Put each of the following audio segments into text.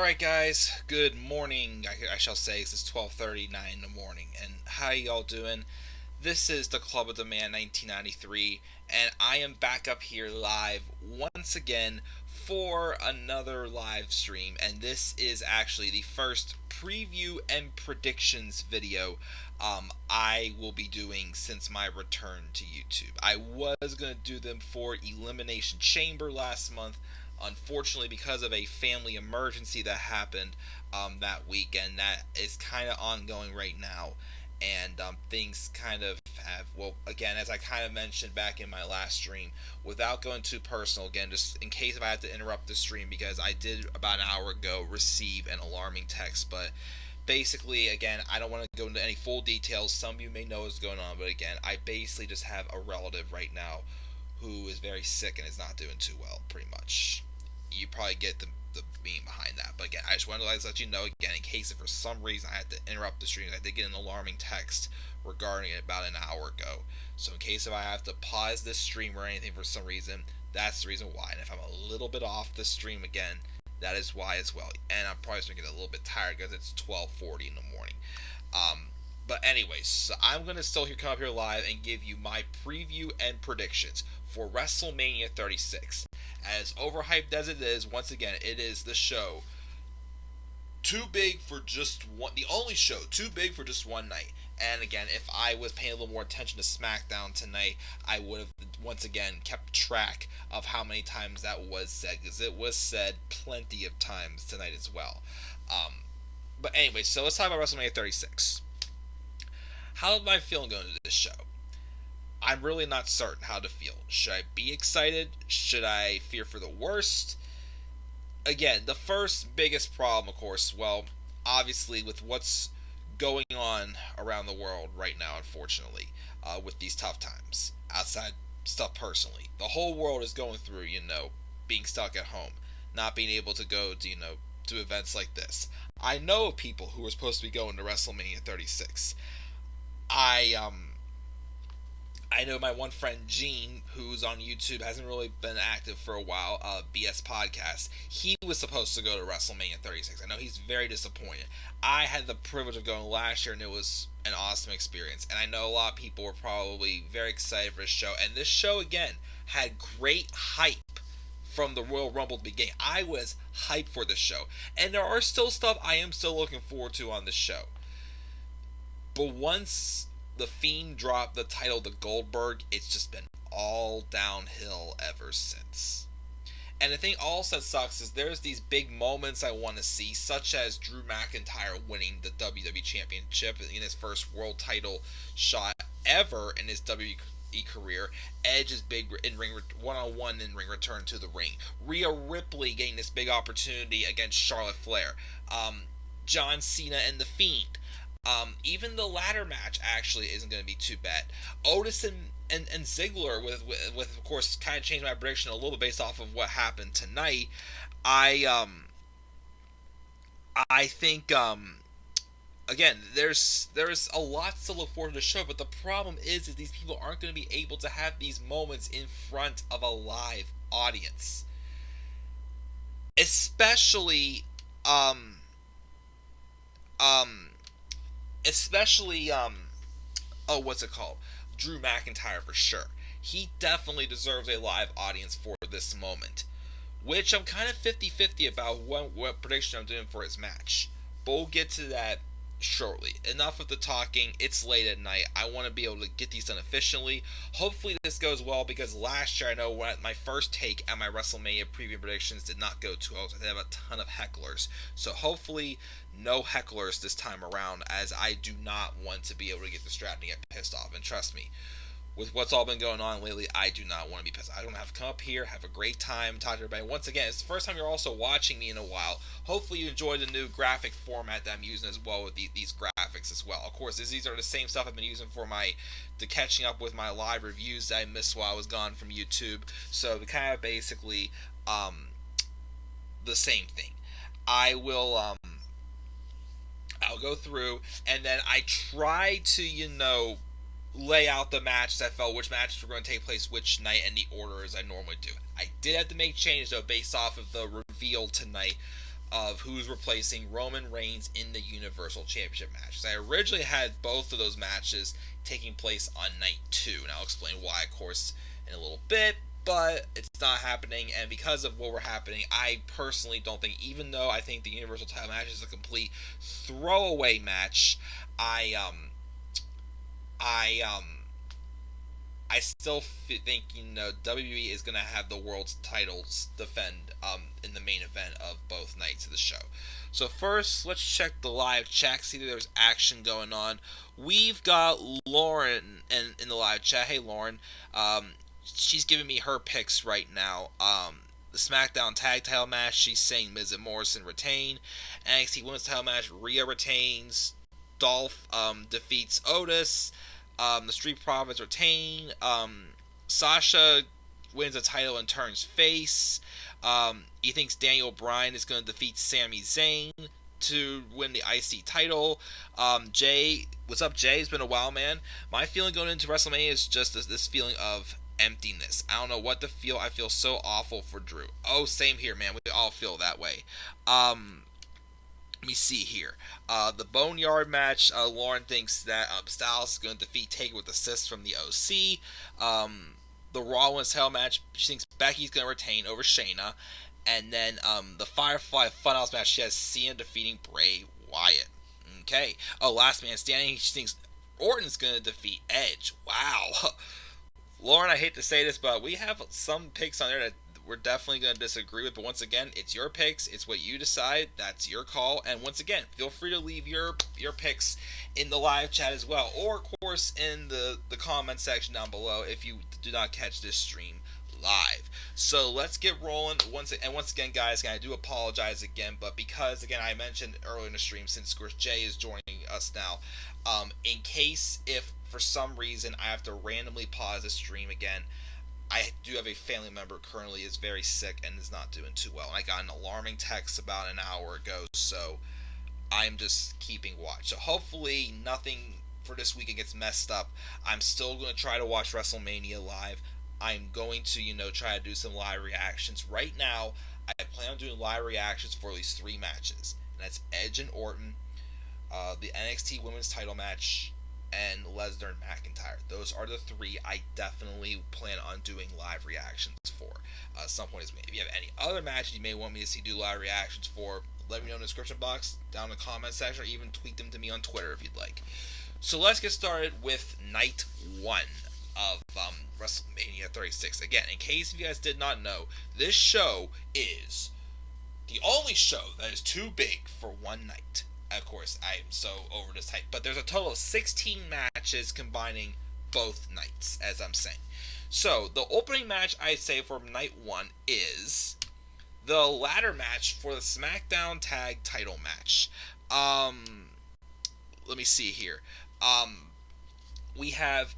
Alright guys, good morning, I shall say, 'cause it's 12:39 in the morning, and how y'all doing? This is the Club of the Man 1993, and I am back up here live once again for another live stream, and this is actually the first preview and predictions video I will be doing since my return to YouTube. I was going to do them for Elimination Chamber last month. Unfortunately, because of a family emergency that happened that weekend, that is kind of ongoing right now, and things kind of have, well, again, as I kind of mentioned back in my last stream, without going too personal, again, just in case if I had to interrupt the stream, because I did about an hour ago receive an alarming text, but basically, again, I don't want to go into any full details. Some of you may know what's going on, but again, I basically just have a relative right now who is very sick and is not doing too well, pretty much. You probably get the meaning behind that. But again, I just wanted to let you know, again, in case if for some reason I had to interrupt the stream, I did get an alarming text regarding it about an hour ago. So in case if I have to pause this stream or anything for some reason, that's the reason why. And if I'm a little bit off the stream again, that is why as well. And I'm probably going to get a little bit tired because it's 12:40 in the morning. But anyways, so I'm going to still come up here live and give you my preview and predictions for WrestleMania 36. As overhyped as it is, once again, it is the show too big for just one, the only show too big for just one night. And again, if I was paying a little more attention to SmackDown tonight, I would have once again kept track of how many times that was said, because it was said plenty of times tonight as well. But anyway, so let's talk about WrestleMania 36. How am I feeling going into this show? I'm really not certain how to feel. Should I be excited? Should I fear for the worst? Again, the first biggest problem, of course, well, obviously with what's going on around the world right now, unfortunately, with these tough times. Outside stuff personally. The whole world is going through, being stuck at home. Not being able to go to, to events like this. I know of people who are supposed to be going to WrestleMania 36. I know my one friend Gene, who's on YouTube, hasn't really been active for a while, BS Podcast. He was supposed to go to WrestleMania 36. I know he's very disappointed. I had the privilege of going last year, and it was an awesome experience. And I know a lot of people were probably very excited for this show. And this show, again, had great hype from the Royal Rumble to begin. I was hyped for this show. And there are still stuff I am still looking forward to on this show. But once The Fiend dropped the title to Goldberg, it's just been all downhill ever since. And the thing also that sucks is there's these big moments I want to see, such as Drew McIntyre winning the WWE Championship in his first world title shot ever in his WWE career. Edge's big in-ring one-on-one in-ring return to the ring. Rhea Ripley getting this big opportunity against Charlotte Flair. John Cena and The Fiend. Even the ladder match actually isn't going to be too bad. Otis and Ziggler with of course kind of changed my prediction a little bit based off of what happened tonight. I think again there's a lot to look forward to the show, but the problem is these people aren't going to be able to have these moments in front of a live audience, especially what's it called? Drew McIntyre for sure. He definitely deserves a live audience for this moment, which I'm kind of 50-50 about what prediction I'm doing for his match. But we'll get to that shortly. Enough of the talking. It's late at night. I want to be able to get these done efficiently. Hopefully this goes well, because last year I know when my first take at my WrestleMania preview predictions did not go too well. So I did have a ton of hecklers. So hopefully no hecklers this time around, as I do not want to be able to get distracted and get pissed off. And trust me, with what's all been going on lately, I do not want to be pissed. I don't have to come up here, have a great time, talk to everybody. Once again, it's the first time you're also watching me in a while. Hopefully you enjoy the new graphic format that I'm using as well with these graphics as well. Of course, these are the same stuff I've been using for the catching up with my live reviews that I missed while I was gone from YouTube. So the kind of basically the same thing. I'll go through, and then I try to, lay out the matches I felt, which matches were going to take place which night, in the order as I normally do. I did have to make changes, though, based off of the reveal tonight of who's replacing Roman Reigns in the Universal Championship match. I originally had both of those matches taking place on night 2, and I'll explain why, of course, in a little bit, but it's not happening, and because of what we're happening, I personally don't think, even though I think the Universal title match is a complete throwaway match, I I still think WWE is going to have the world's titles defend in the main event of both nights of the show. So first, let's check the live chat. See that there's action going on. We've got Lauren in the live chat. Hey Lauren, she's giving me her picks right now. The SmackDown Tag Title match, she's saying Miz and Morrison retain. NXT Women's Title match, Rhea retains. Dolph defeats Otis. The Street Profits retain. Sasha wins a title and turns face. He thinks Daniel Bryan is going to defeat Sami Zayn to win the IC title. Jay, what's up, Jay? It's been a while, man. My feeling going into WrestleMania is just this feeling of emptiness. I don't know what to feel. I feel so awful for Drew. Oh, same here, man. We all feel that way. Let me see here. The Boneyard match, Lauren thinks that Styles is going to defeat Taker with assists from the OC. The Raw Women's Hell match, she thinks Becky's going to retain over Shayna. And then the Firefly Funhouse match, she has Cena defeating Bray Wyatt. Okay. Oh, Last Man Standing, she thinks Orton's going to defeat Edge. Wow. Lauren, I hate to say this, but we have some picks on there that we're definitely going to disagree with, but once again, it's your picks, it's what you decide, that's your call, and once again, feel free to leave your picks in the live chat as well, or of course in the comment section down below if you do not catch this stream live. So let's get rolling. Once again, guys, I do apologize again, but because again I mentioned earlier in the stream, since of course Jay is joining us now, in case if for some reason I have to randomly pause the stream again, I do have a family member currently is very sick and is not doing too well. And I got an alarming text about an hour ago, so I'm just keeping watch. So hopefully nothing for this weekend gets messed up. I'm still going to try to watch WrestleMania live. I'm going to, try to do some live reactions. Right now, I plan on doing live reactions for at least 3 matches. And that's Edge and Orton, the NXT Women's Title match, and Lesnar and McIntyre. Those are the 3 I definitely plan on doing live reactions for at some point. If you have any other matches you may want me to see do live reactions for, let me know in the description box, down in the comment section, or even tweet them to me on Twitter if you'd like. So let's get started with night 1 of WrestleMania 36. Again, in case if you guys did not know, this show is the only show that is too big for one night. Of course, I'm so over this type. But there's a total of 16 matches combining both nights, as I'm saying. So, the opening match, I say, for night 1 is the ladder match for the SmackDown Tag Title match. Let me see here. We have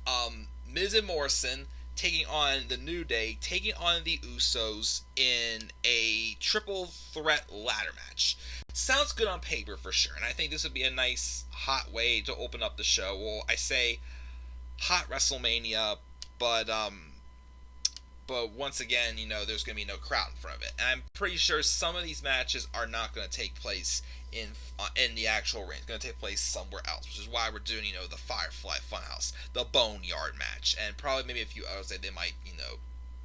Miz and Morrison taking on the New Day, taking on the Usos in a triple threat ladder match. Sounds good on paper for sure, and I think this would be a nice, hot way to open up the show. Well, I say hot WrestleMania, but once again, there's going to be no crowd in front of it. And I'm pretty sure some of these matches are not going to take place in the actual ring. It's going to take place somewhere else, which is why we're doing, the Firefly Funhouse, the Boneyard match, and probably maybe a few others that they might,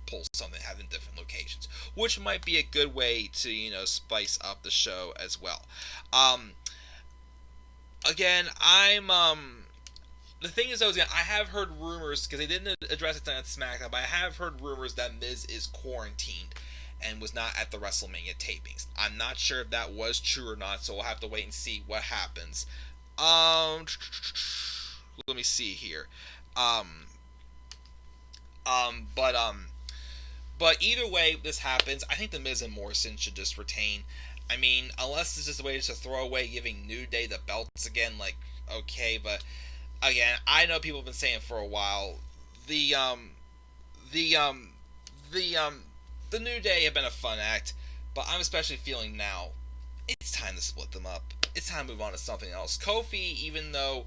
pull something, have in different locations, which might be a good way to, spice up the show as well. Again, the thing is, though, I have heard rumors, because they didn't address it on SmackDown, but I have heard rumors that Miz is quarantined and was not at the WrestleMania tapings. I'm not sure if that was true or not, so we'll have to wait and see what happens. Let me see here. But either way this happens, I think the Miz and Morrison should just retain. I mean, unless this is a way to throw away giving New Day the belts again, okay, but again, I know people have been saying for a while, the New Day have been a fun act, but I'm especially feeling now, it's time to split them up. It's time to move on to something else. Kofi, even though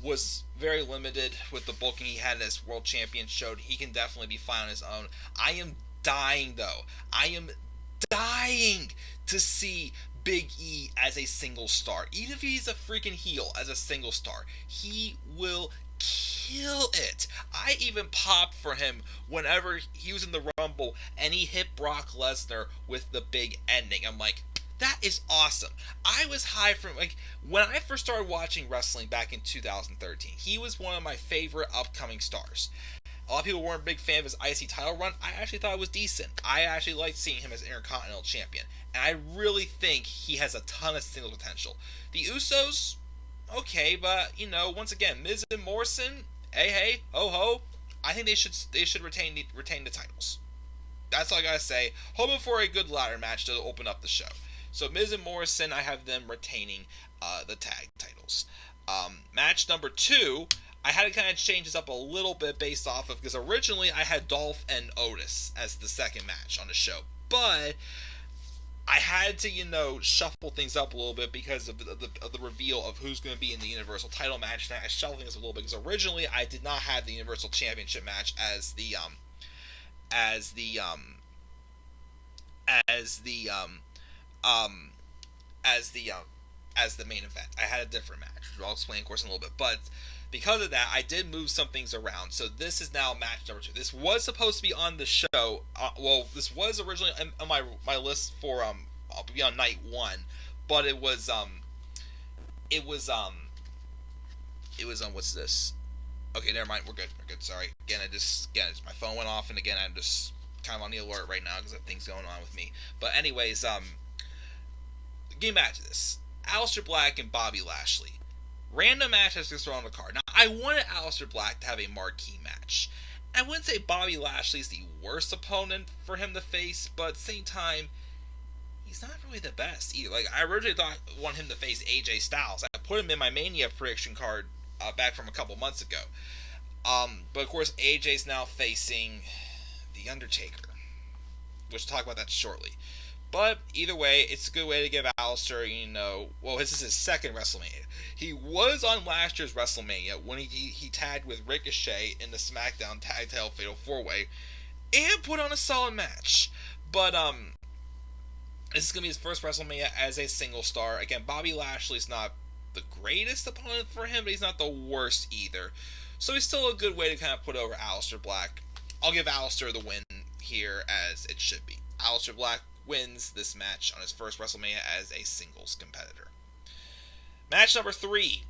was very limited with the booking he had as world champion, showed he can definitely be fine on his own. I am dying, though. I am dying to see Big E as a single star. Even if he's a freaking heel as a single star, he will kill it. I even popped for him whenever he was in the Rumble and he hit Brock Lesnar with the big ending. I'm like, that is awesome. I was high from, like, when I first started watching wrestling back in 2013, he was one of my favorite upcoming stars. A lot of people weren't a big fan of his IC title run. I actually thought it was decent. I actually liked seeing him as Intercontinental Champion. And I really think he has a ton of single potential. The Usos, okay, but, once again, Miz and Morrison, hey, ho ho, I think they should retain the titles. That's all I gotta say. Hoping for a good ladder match to open up the show. So Miz and Morrison, I have them retaining the tag titles. Match number 2, I had to kind of change this up a little bit based off of, because originally I had Dolph and Otis as the second match on the show, but I had to, shuffle things up a little bit because of the reveal of who's going to be in the Universal title match. And I shuffled things a little bit because originally I did not have the Universal Championship match as the main event. I had a different match, which I'll explain, of course, in a little bit. But because of that, I did move some things around. So this is now match number 2. This was supposed to be on the show. This was originally on my list for I'll be on night 1, but it was what's this? Okay, never mind. We're good. Sorry. Again, my phone went off, and again, I'm just kind of on the alert right now because of things going on with me. But anyways, getting back to this, Aleister Black and Bobby Lashley. Random match has been thrown on the card. Now, I wanted Aleister Black to have a marquee match. I wouldn't say Bobby Lashley's the worst opponent for him to face, but at the same time, he's not really the best either. Like, I originally wanted him to face AJ Styles. I put him in my Mania prediction card back from a couple months ago. But of course, AJ's now facing The Undertaker, which we'll talk about that shortly. But either way, it's a good way to give Aleister, this is his second WrestleMania. He was on last year's WrestleMania when he tagged with Ricochet in the SmackDown Tag Title Fatal 4-Way and put on a solid match. But this is going to be his first WrestleMania as a single star. Again, Bobby Lashley's not the greatest opponent for him, but he's not the worst either. So he's still a good way to kind of put over Aleister Black. I'll give Aleister the win here, as it should be. Aleister Black wins this match on his first WrestleMania as a singles competitor. Match number 3,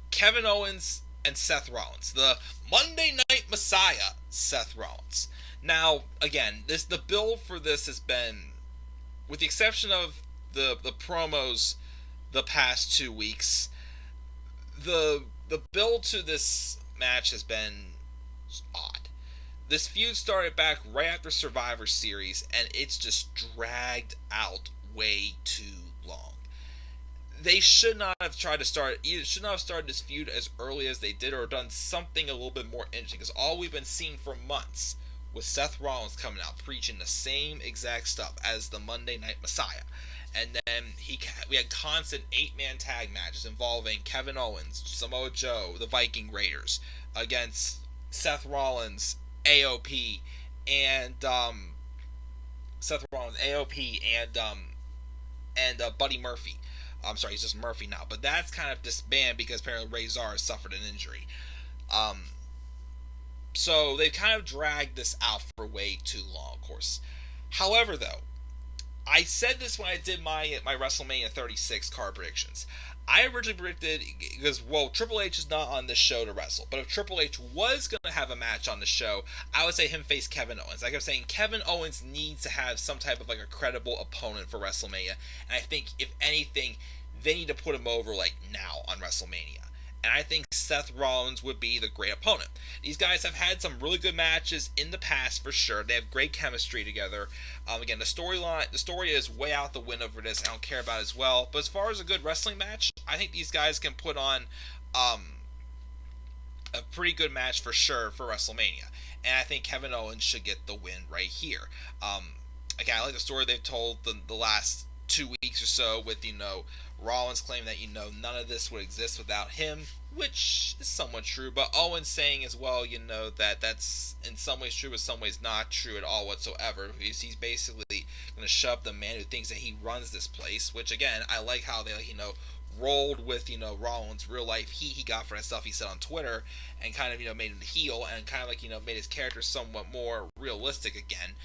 Kevin Owens and Seth Rollins, the Monday Night Messiah, Seth Rollins. Now, again, the build for this has been, with the exception of the promos the past 2 weeks, the build to this match has been odd. This feud started back right after Survivor Series, and it's just dragged out way too long. They should not have started this feud as early as they did, or done something a little bit more interesting, because all we've been seeing for months was Seth Rollins coming out preaching the same exact stuff as the Monday Night Messiah. And then we had constant 8-man tag matches involving Kevin Owens, Samoa Joe, the Viking Raiders, against Seth Rollins, AOP, and Buddy Murphy. I'm sorry, he's just Murphy now, but that's kind of disbanded because apparently Razor suffered an injury. So they kind of dragged this out for way too long, of course. However, though, I said this when I did my WrestleMania 36 card predictions. I originally predicted, because, Triple H is not on this show to wrestle, but if Triple H was going to have a match on the show, I would say him face Kevin Owens. Like I was saying, Kevin Owens needs to have some type of, a credible opponent for WrestleMania, and I think, if anything, they need to put him over, now on WrestleMania. And I think Seth Rollins would be the great opponent. These guys have had some really good matches in the past, for sure. They have great chemistry together. Again, the story is way out the window for this. I don't care about it as well. But as far as a good wrestling match, I think these guys can put on a pretty good match for sure for WrestleMania. And I think Kevin Owens should get the win right here. Again, I like the story they've told the last 2 weeks or so with, Rollins claiming that, none of this would exist without him. which is somewhat true, but Owens saying as well, that that's in some ways true, but some ways not true at all whatsoever. He's basically going to shove the man who thinks that he runs this place, which again, I like how they, rolled with, Rollins' real life heat he got for that stuff he said on Twitter, and kind of, made him the heel, and kind of, made his character somewhat more realistic again.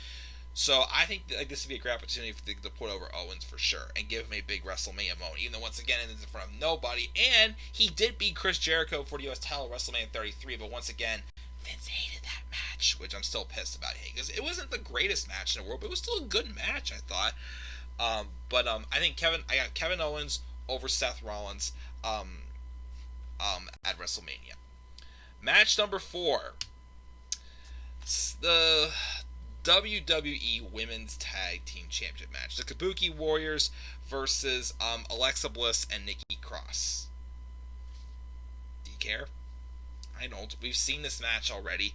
So I think this would be a great opportunity to put over Owens for sure and give him a big WrestleMania moment, even though once again it is in front of nobody. And he did beat Chris Jericho for the US title at WrestleMania 33, but once again, Vince hated that match, which I'm still pissed about because it wasn't the greatest match in the world, but it was still a good match, I thought. I think I got Kevin Owens over Seth Rollins at WrestleMania. Match number 4. The WWE Women's Tag Team Championship match. The Kabuki Warriors versus Alexa Bliss and Nikki Cross. Do you care? I don't. We've seen this match already.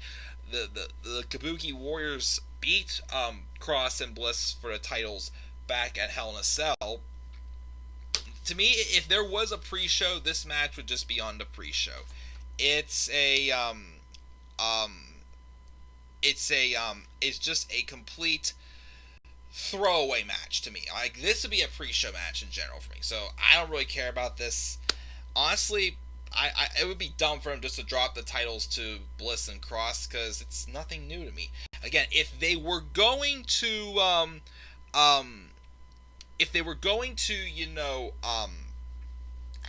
The Kabuki Warriors beat Cross and Bliss for the titles back at Hell in a Cell. To me, if there was a pre-show, this match would just be on the pre-show. It's just a complete throwaway match to me. Like, this would be a pre-show match in general for me. So I don't really care about this. Honestly, it would be dumb for him just to drop the titles to Bliss and Cross because it's nothing new to me. Again, if they were going to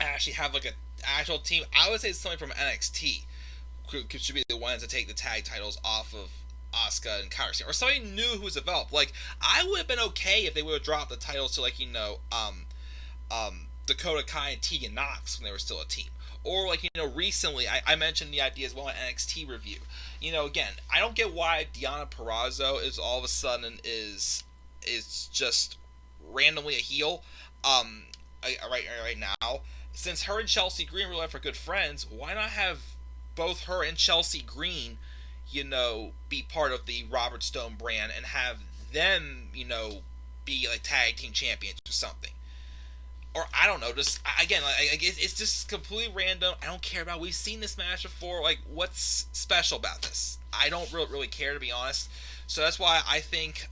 actually have like an actual team, I would say somebody from NXT should be the ones to take the tag titles off of Asuka and Kairi, or somebody new who was developed. Like, I would have been okay if they would have dropped the titles to Dakota Kai and Tegan Nox when they were still a team. Or recently I mentioned the idea as well in NXT review. Again, I don't get why Deonna Purrazzo is all of a sudden is just randomly a heel right now. Since her and Chelsea Green real life are good friends, why not have both her and Chelsea Green, be part of the Robert Stone brand and have them, be like tag team champions or something. Or I don't know, just again, it's just completely random. I don't care about. We've seen this match before. Like, what's special about this? I don't really care, to be honest. So that's why I think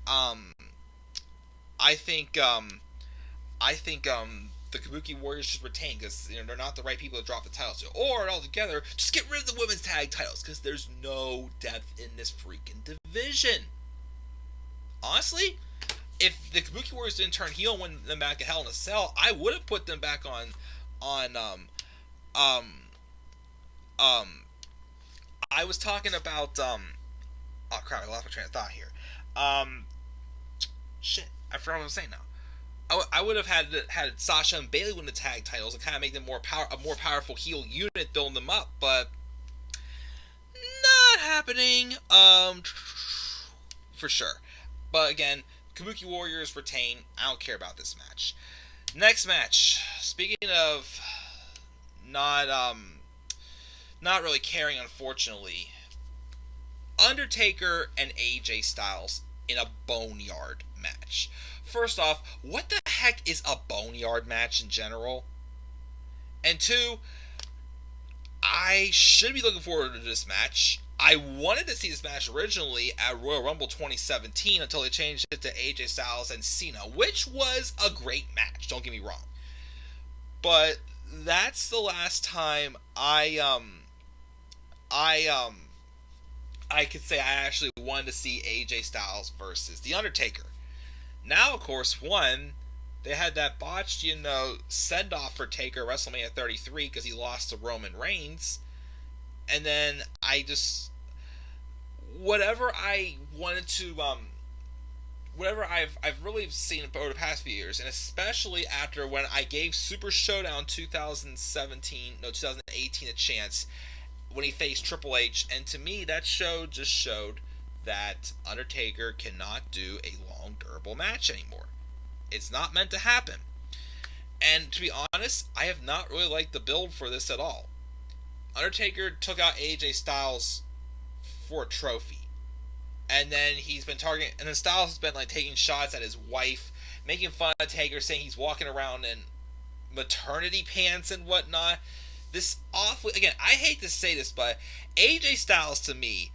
the Kabuki Warriors should retain because they're not the right people to drop the titles to. Or altogether, just get rid of the women's tag titles because there's no depth in this freaking division. Honestly, if the Kabuki Warriors didn't turn heel and win them back at Hell in a Cell, I would have put them back on. I was talking about oh crap! I lost my train of thought here. Shit! I forgot what I was saying now. I would have had Sasha and Bayley win the tag titles and kind of make them a more powerful heel unit, building them up, but not happening. For sure. But again, Kabuki Warriors retain. I don't care about this match. Next match. Speaking of not really caring, unfortunately, Undertaker and AJ Styles in a Boneyard match. First off, what the heck is a Boneyard match in general? And 2, I should be looking forward to this match. I wanted to see this match originally at Royal Rumble 2017 until they changed it to AJ Styles and Cena, which was a great match, don't get me wrong. But that's the last time I could say I actually wanted to see AJ Styles versus The Undertaker. Now, of course, they had that botched, send-off for Taker at WrestleMania 33 because he lost to Roman Reigns. And then whatever I've really seen over the past few years, and especially after when I gave Super Showdown 2018 a chance when he faced Triple H, and to me that show just showed that Undertaker cannot do a long, durable match anymore. It's not meant to happen. And to be honest, I have not really liked the build for this at all. Undertaker took out AJ Styles for a trophy. And then he's been targeting, and then Styles has been taking shots at his wife, making fun of Taker, saying he's walking around in maternity pants and whatnot. this awfully, again, I hate to say this, but AJ Styles to me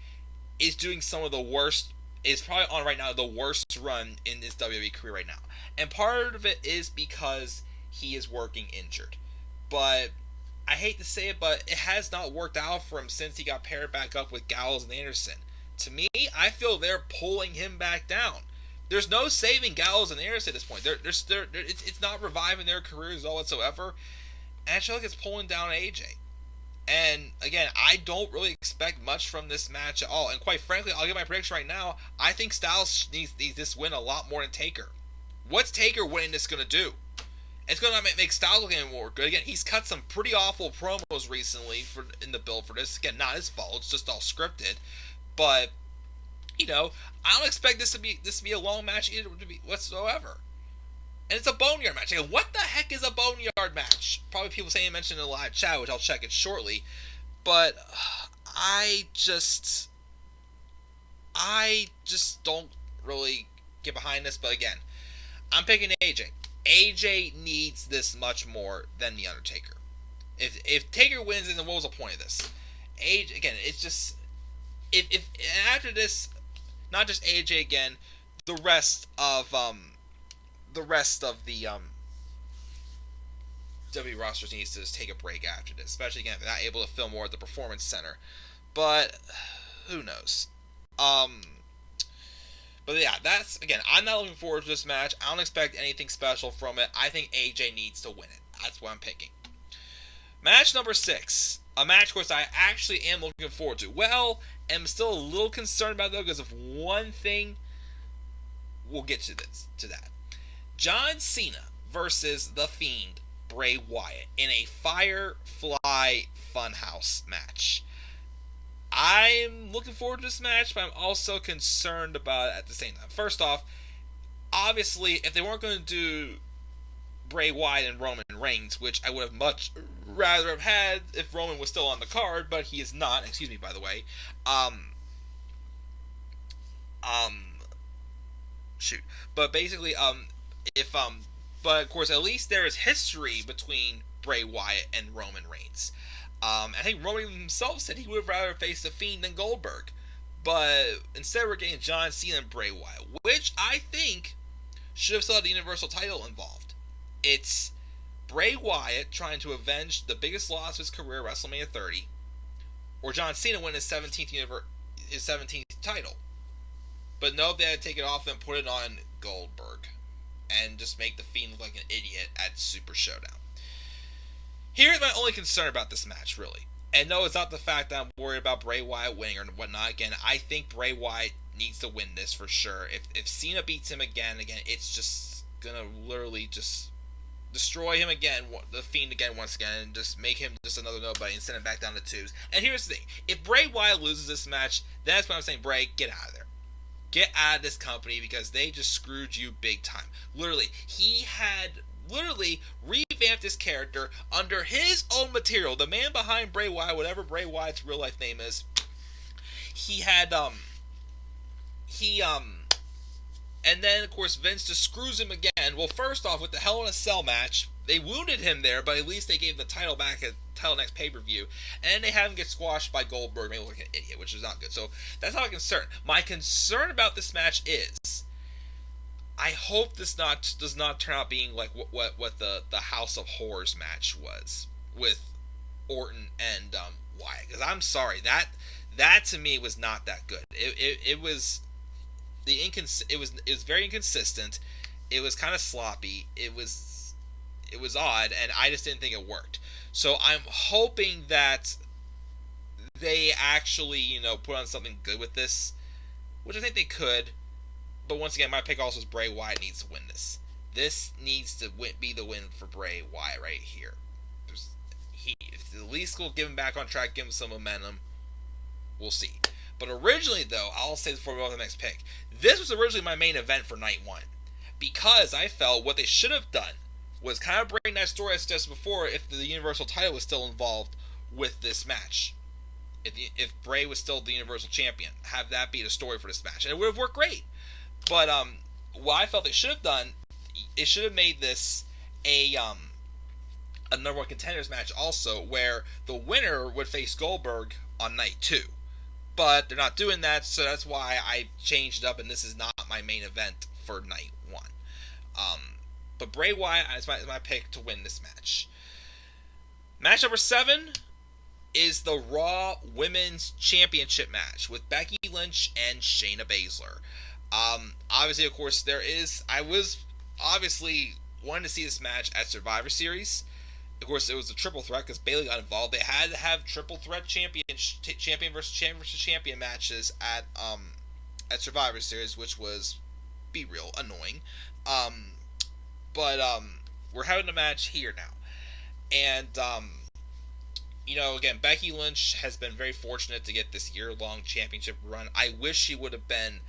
is doing some of the worst, is probably on right now the worst run in his WWE career right now. And part of it is because he is working injured. But I hate to say it, but it has not worked out for him since he got paired back up with Gallows and Anderson. To me, I feel they're pulling him back down. There's no saving Gallows and Anderson at this point. It's not reviving their careers all whatsoever. And I feel like it's pulling down AJ. And again, I don't really expect much from this match at all. And quite frankly, I'll give my prediction right now. I think Styles needs this win a lot more than Taker. What's Taker winning this going to do? It's going to make Styles look any more good. Again, he's cut some pretty awful promos recently in the build for this. Again, not his fault. It's just all scripted. But, I don't expect this to be a long match either whatsoever. And it's a boneyard match. Like, what the heck is a boneyard match? Probably people saying mentioned in the live chat, which I'll check it shortly. But I just don't really get behind this. But again, I'm picking AJ. AJ needs this much more than The Undertaker. If Taker wins, then what was the point of this? AJ, again, it's just if after this, not just AJ again, the rest of the WWE rosters needs to just take a break after this, especially again if they're not able to film more at the Performance Center. But who knows? But yeah, that's, again, I'm not looking forward to this match. I don't expect anything special from it. I think AJ needs to win it. That's what I'm picking. Match number 6. A match, of course, I actually am looking forward to. Well, I'm still a little concerned about it, though, because of one thing. We'll get to that. John Cena versus The Fiend, Bray Wyatt, in a Firefly Funhouse match. I'm looking forward to this match, but I'm also concerned about it at the same time. First off, obviously, if they weren't going to do Bray Wyatt and Roman Reigns, which I would have much rather have had if Roman was still on the card, but he is not. Excuse me, by the way. But basically, but of course, at least there is history between Bray Wyatt and Roman Reigns. I think Roman himself said he would have rather faced The Fiend than Goldberg. But instead we're getting John Cena and Bray Wyatt, which I think should have still had the Universal title involved. It's Bray Wyatt trying to avenge the biggest loss of his career, WrestleMania 30, or John Cena win his 17th title. But no, they had to take it off and put it on Goldberg and just make The Fiend look like an idiot at Super Showdown. Here's my only concern about this match, really. And no, it's not the fact that I'm worried about Bray Wyatt winning or whatnot. Again, I think Bray Wyatt needs to win this for sure. If Cena beats him again, it's just going to literally just destroy him again, The Fiend again once again, and just make him just another nobody and send him back down the tubes. And here's the thing. If Bray Wyatt loses this match, that's when I'm saying, Bray, get out of there. Get out of this company because they just screwed you big time. Literally, he had revamped his character under his own material. The man behind Bray Wyatt, whatever Bray Wyatt's real life name is, and then of course Vince just screws him again. Well, first off, with the Hell in a Cell match, they wounded him there, but at least they gave him the title back at title next pay-per-view, and then they have him get squashed by Goldberg, made him look like an idiot, which is not good. So that's not a concern. My concern about this match is, I hope this does not turn out being like what the House of Horrors match was with Orton and Wyatt. Because I'm sorry, that to me was not that good. It was very inconsistent. It was kind of sloppy. It was odd, and I just didn't think it worked. So I'm hoping that they actually put on something good with this, which I think they could. But once again, my pick also is Bray Wyatt needs to win this. This needs to be the win for Bray Wyatt right here. If the least will give him back on track, give him some momentum, we'll see. But originally, though, I'll say this before we go to the next pick, this was originally my main event for Night 1. Because I felt what they should have done was kind of bring that story I suggested before if the Universal title was still involved with this match. If Bray was still the Universal Champion, have that be the story for this match. And it would have worked great. But what I felt they should have done, it should have made this a a number one contenders match also, where the winner would face Goldberg on night 2. But they're not doing that, so that's why I changed it up, and this is not my main event for night 1. But Bray Wyatt is my pick to win this match. Match number 7 is the Raw Women's Championship match with Becky Lynch and Shayna Baszler. Obviously, of course, I was obviously wanting to see this match at Survivor Series. Of course, it was a triple threat because Bayley got involved. They had to have triple threat champion versus champion matches at Survivor Series, which was, be real, annoying. But we're having a match here now. And, again, Becky Lynch has been very fortunate to get this year-long championship run. I wish she would have been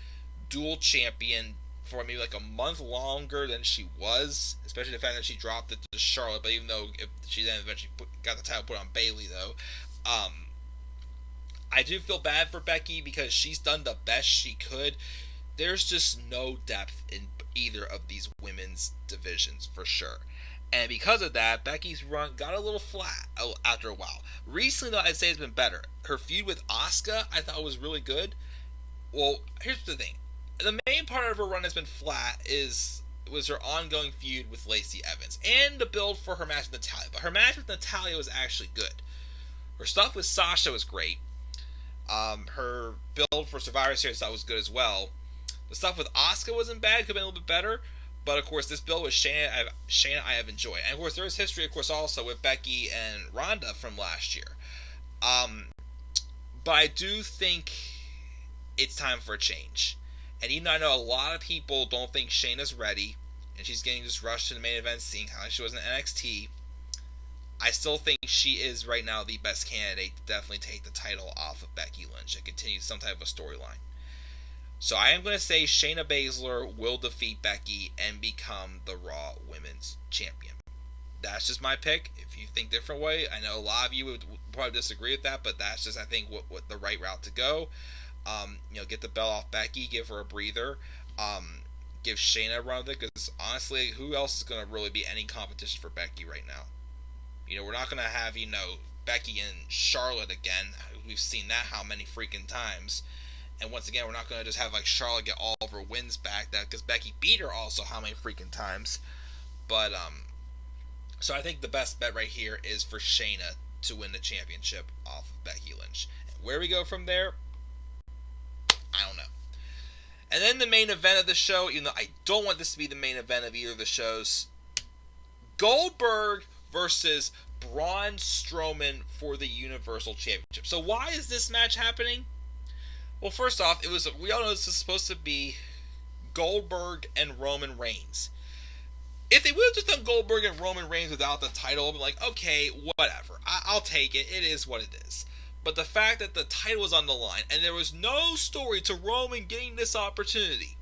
dual champion for maybe like a month longer than she was, especially the fact that she dropped it to Charlotte. But even though she then eventually got the title put on Bayley, though, I do feel bad for Becky because she's done the best she could. There's just no depth in either of these women's divisions for sure. And because of that, Becky's run got a little flat after a while. Recently, though, I'd say it's been better. Her feud with Asuka, I thought was really good. Well, here's the thing. The main part of her run has been flat was her ongoing feud with Lacey Evans and the build for her match with Natalya. But her match with Natalya was actually good. Her stuff with Sasha was great. Her build for Survivor Series I thought was good as well. The stuff with Asuka wasn't bad, could have been a little bit better. But, of course, this build with Shayna I have enjoyed. And, of course, there is history, of course, also with Becky and Ronda from last year. But I do think it's time for a change. And even though I know a lot of people don't think Shayna's ready, and she's getting just rushed to the main event, seeing how she was in NXT, I still think she is right now the best candidate to definitely take the title off of Becky Lynch and continue some type of storyline. So I am going to say Shayna Baszler will defeat Becky and become the Raw Women's Champion. That's just my pick. If you think different way, I know a lot of you would probably disagree with that, but that's just, I think, what the right route to go. Get the belt off Becky, give her a breather, give Shayna a run with it, because honestly, who else is going to really be any competition for Becky right now? We're not going to have, Becky and Charlotte again. We've seen that how many freaking times. And once again, we're not going to just have like Charlotte get all of her wins back, because Becky beat her also how many freaking times. But, so I think the best bet right here is for Shayna to win the championship off of Becky Lynch. Where we go from there, I don't know. And then the main event of the show, even though I don't want this to be the main event of either of the shows, Goldberg versus Braun Strowman for the Universal Championship. So why is this match happening? Well, first off, we all know this is supposed to be Goldberg and Roman Reigns. If they would have just done Goldberg and Roman Reigns without the title, I'd be like, okay, whatever. I'll take it. It is what it is. But the fact that the title was on the line and there was no story to Roman getting this opportunity.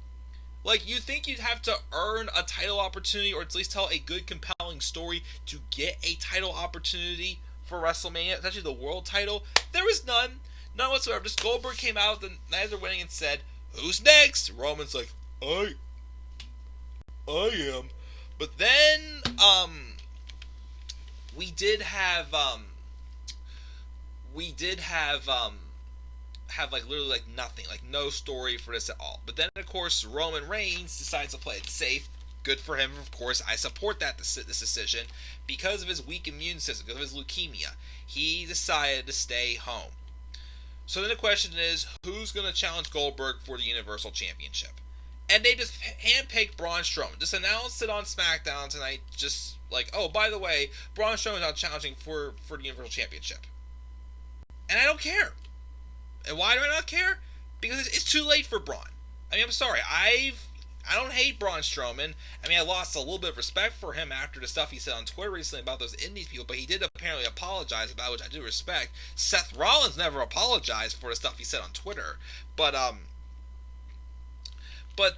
Like, you think you'd have to earn a title opportunity or at least tell a good, compelling story to get a title opportunity for WrestleMania, especially the world title? There was none. None whatsoever. Just Goldberg came out the night of the winning and said, "Who's next?" Roman's like, I am. But then, we did have like literally like nothing, like no story for this at all. But then, of course, Roman Reigns decides to play it safe. Good for him, of course. I support this decision because of his weak immune system, because of his leukemia. He decided to stay home. So then the question is, who's going to challenge Goldberg for the Universal Championship? And they just handpicked Braun Strowman. Just announced it on SmackDown tonight, just like, oh, by the way, Braun Strowman's out challenging for the Universal Championship. And I don't care. And why do I not care? Because it's too late for Braun. I mean, I'm sorry. I don't hate Braun Strowman. I mean, I lost a little bit of respect for him after the stuff he said on Twitter recently about those Indies people, but he did apparently apologize about it, which I do respect. Seth Rollins never apologized for the stuff he said on Twitter. But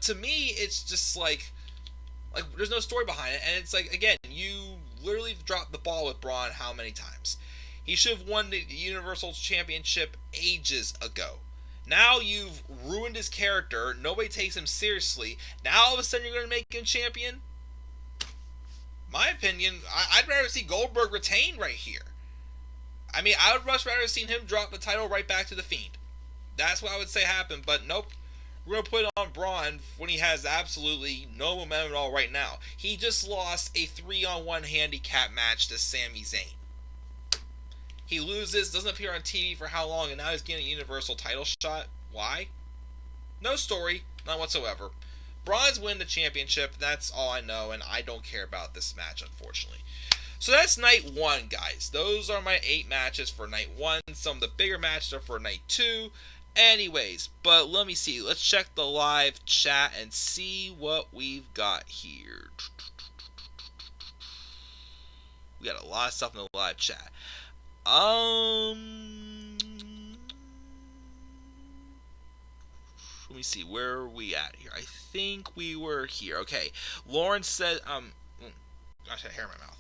to me, it's just like there's no story behind it, and it's like, again, you literally dropped the ball with Braun how many times? He should have won the Universal Championship ages ago. Now you've ruined his character. Nobody takes him seriously. Now all of a sudden you're going to make him champion? My opinion, I'd rather see Goldberg retain right here. I mean, I would much rather seen him drop the title right back to the Fiend. That's what I would say happened, but nope. We're going to put it on Braun when he has absolutely no momentum at all right now. He just lost a 3-on-1 handicap match to Sami Zayn. He loses, doesn't appear on TV for how long, and now he's getting a Universal title shot. Why? No story, none whatsoever. Braun's win the championship, that's all I know, and I don't care about this match, unfortunately. So that's night 1, guys. Those are my 8 matches for night 1. Some of the bigger matches are for night 2. Anyways, but let me see. Let's check the live chat and see what we've got here. We got a lot of stuff in the live chat. Let me see, where are we at here? I think we were here. Okay, Lauren said, gosh, I had hair in my mouth.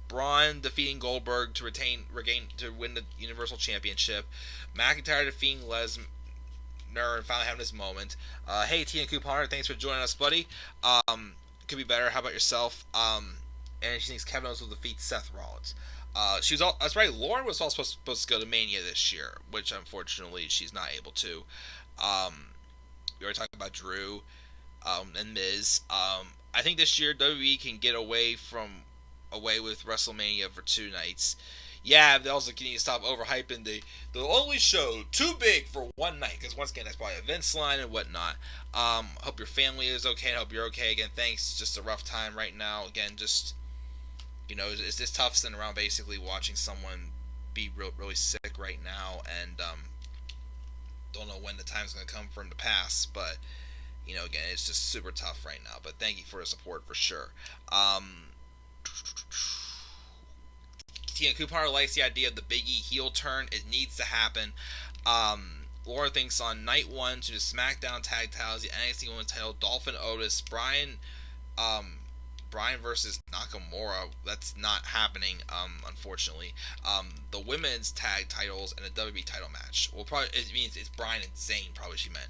Braun defeating Goldberg to win the Universal Championship. McIntyre defeating Lesnar and finally having his moment. Hey, Tina Couponer, thanks for joining us, buddy. Could be better. How about yourself? And she thinks Kevin Owens will defeat Seth Rollins. That's right. Lauren was also supposed to go to Mania this year, which unfortunately she's not able to. We were talking about Drew and Miz. I think this year WWE can get away with WrestleMania for 2 nights. Yeah, they also need to stop overhyping the only show too big for one night, because once again that's probably a Vince line and whatnot. Hope your family is okay. I hope you're okay. Again, thanks. Just a rough time right now. Again, just it's just tough sitting around basically watching someone be really sick right now, and don't know when the time's going to come for him to pass, but again, it's just super tough right now. But thank you for the support for sure. Tina Couponer likes the idea of the Big E heel turn. It needs to happen. Laura thinks on night 1 to the SmackDown Tag Titles, the NXT Women's Title, Dolphin Otis, Bryan versus Nakamura. That's not happening, unfortunately. The women's tag titles and a WWE title match. Well, probably it means it's Bryan and Zayn. Probably she meant.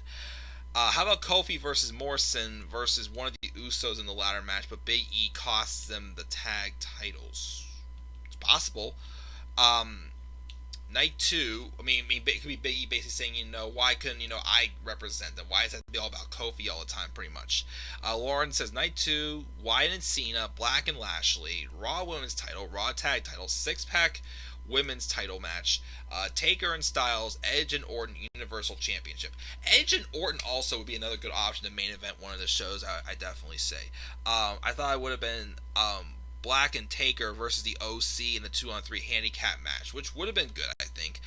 How about Kofi versus Morrison versus one of the Usos in the ladder match, but Big E costs them the tag titles? It's possible. Night 2, it could be Big E basically saying, why couldn't, I represent them? Why does it have to be all about Kofi all the time, pretty much? Lauren says, Night 2, Wyatt and Cena, Black and Lashley, Raw Women's title, Raw Tag title, 6-pack Women's title match, Taker and Styles, Edge and Orton, Universal Championship. Edge and Orton also would be another good option to main event one of the shows, I definitely say. I thought it would have been, Black and Taker versus the OC in the 2-on-3 handicap match, which would have been good, I think.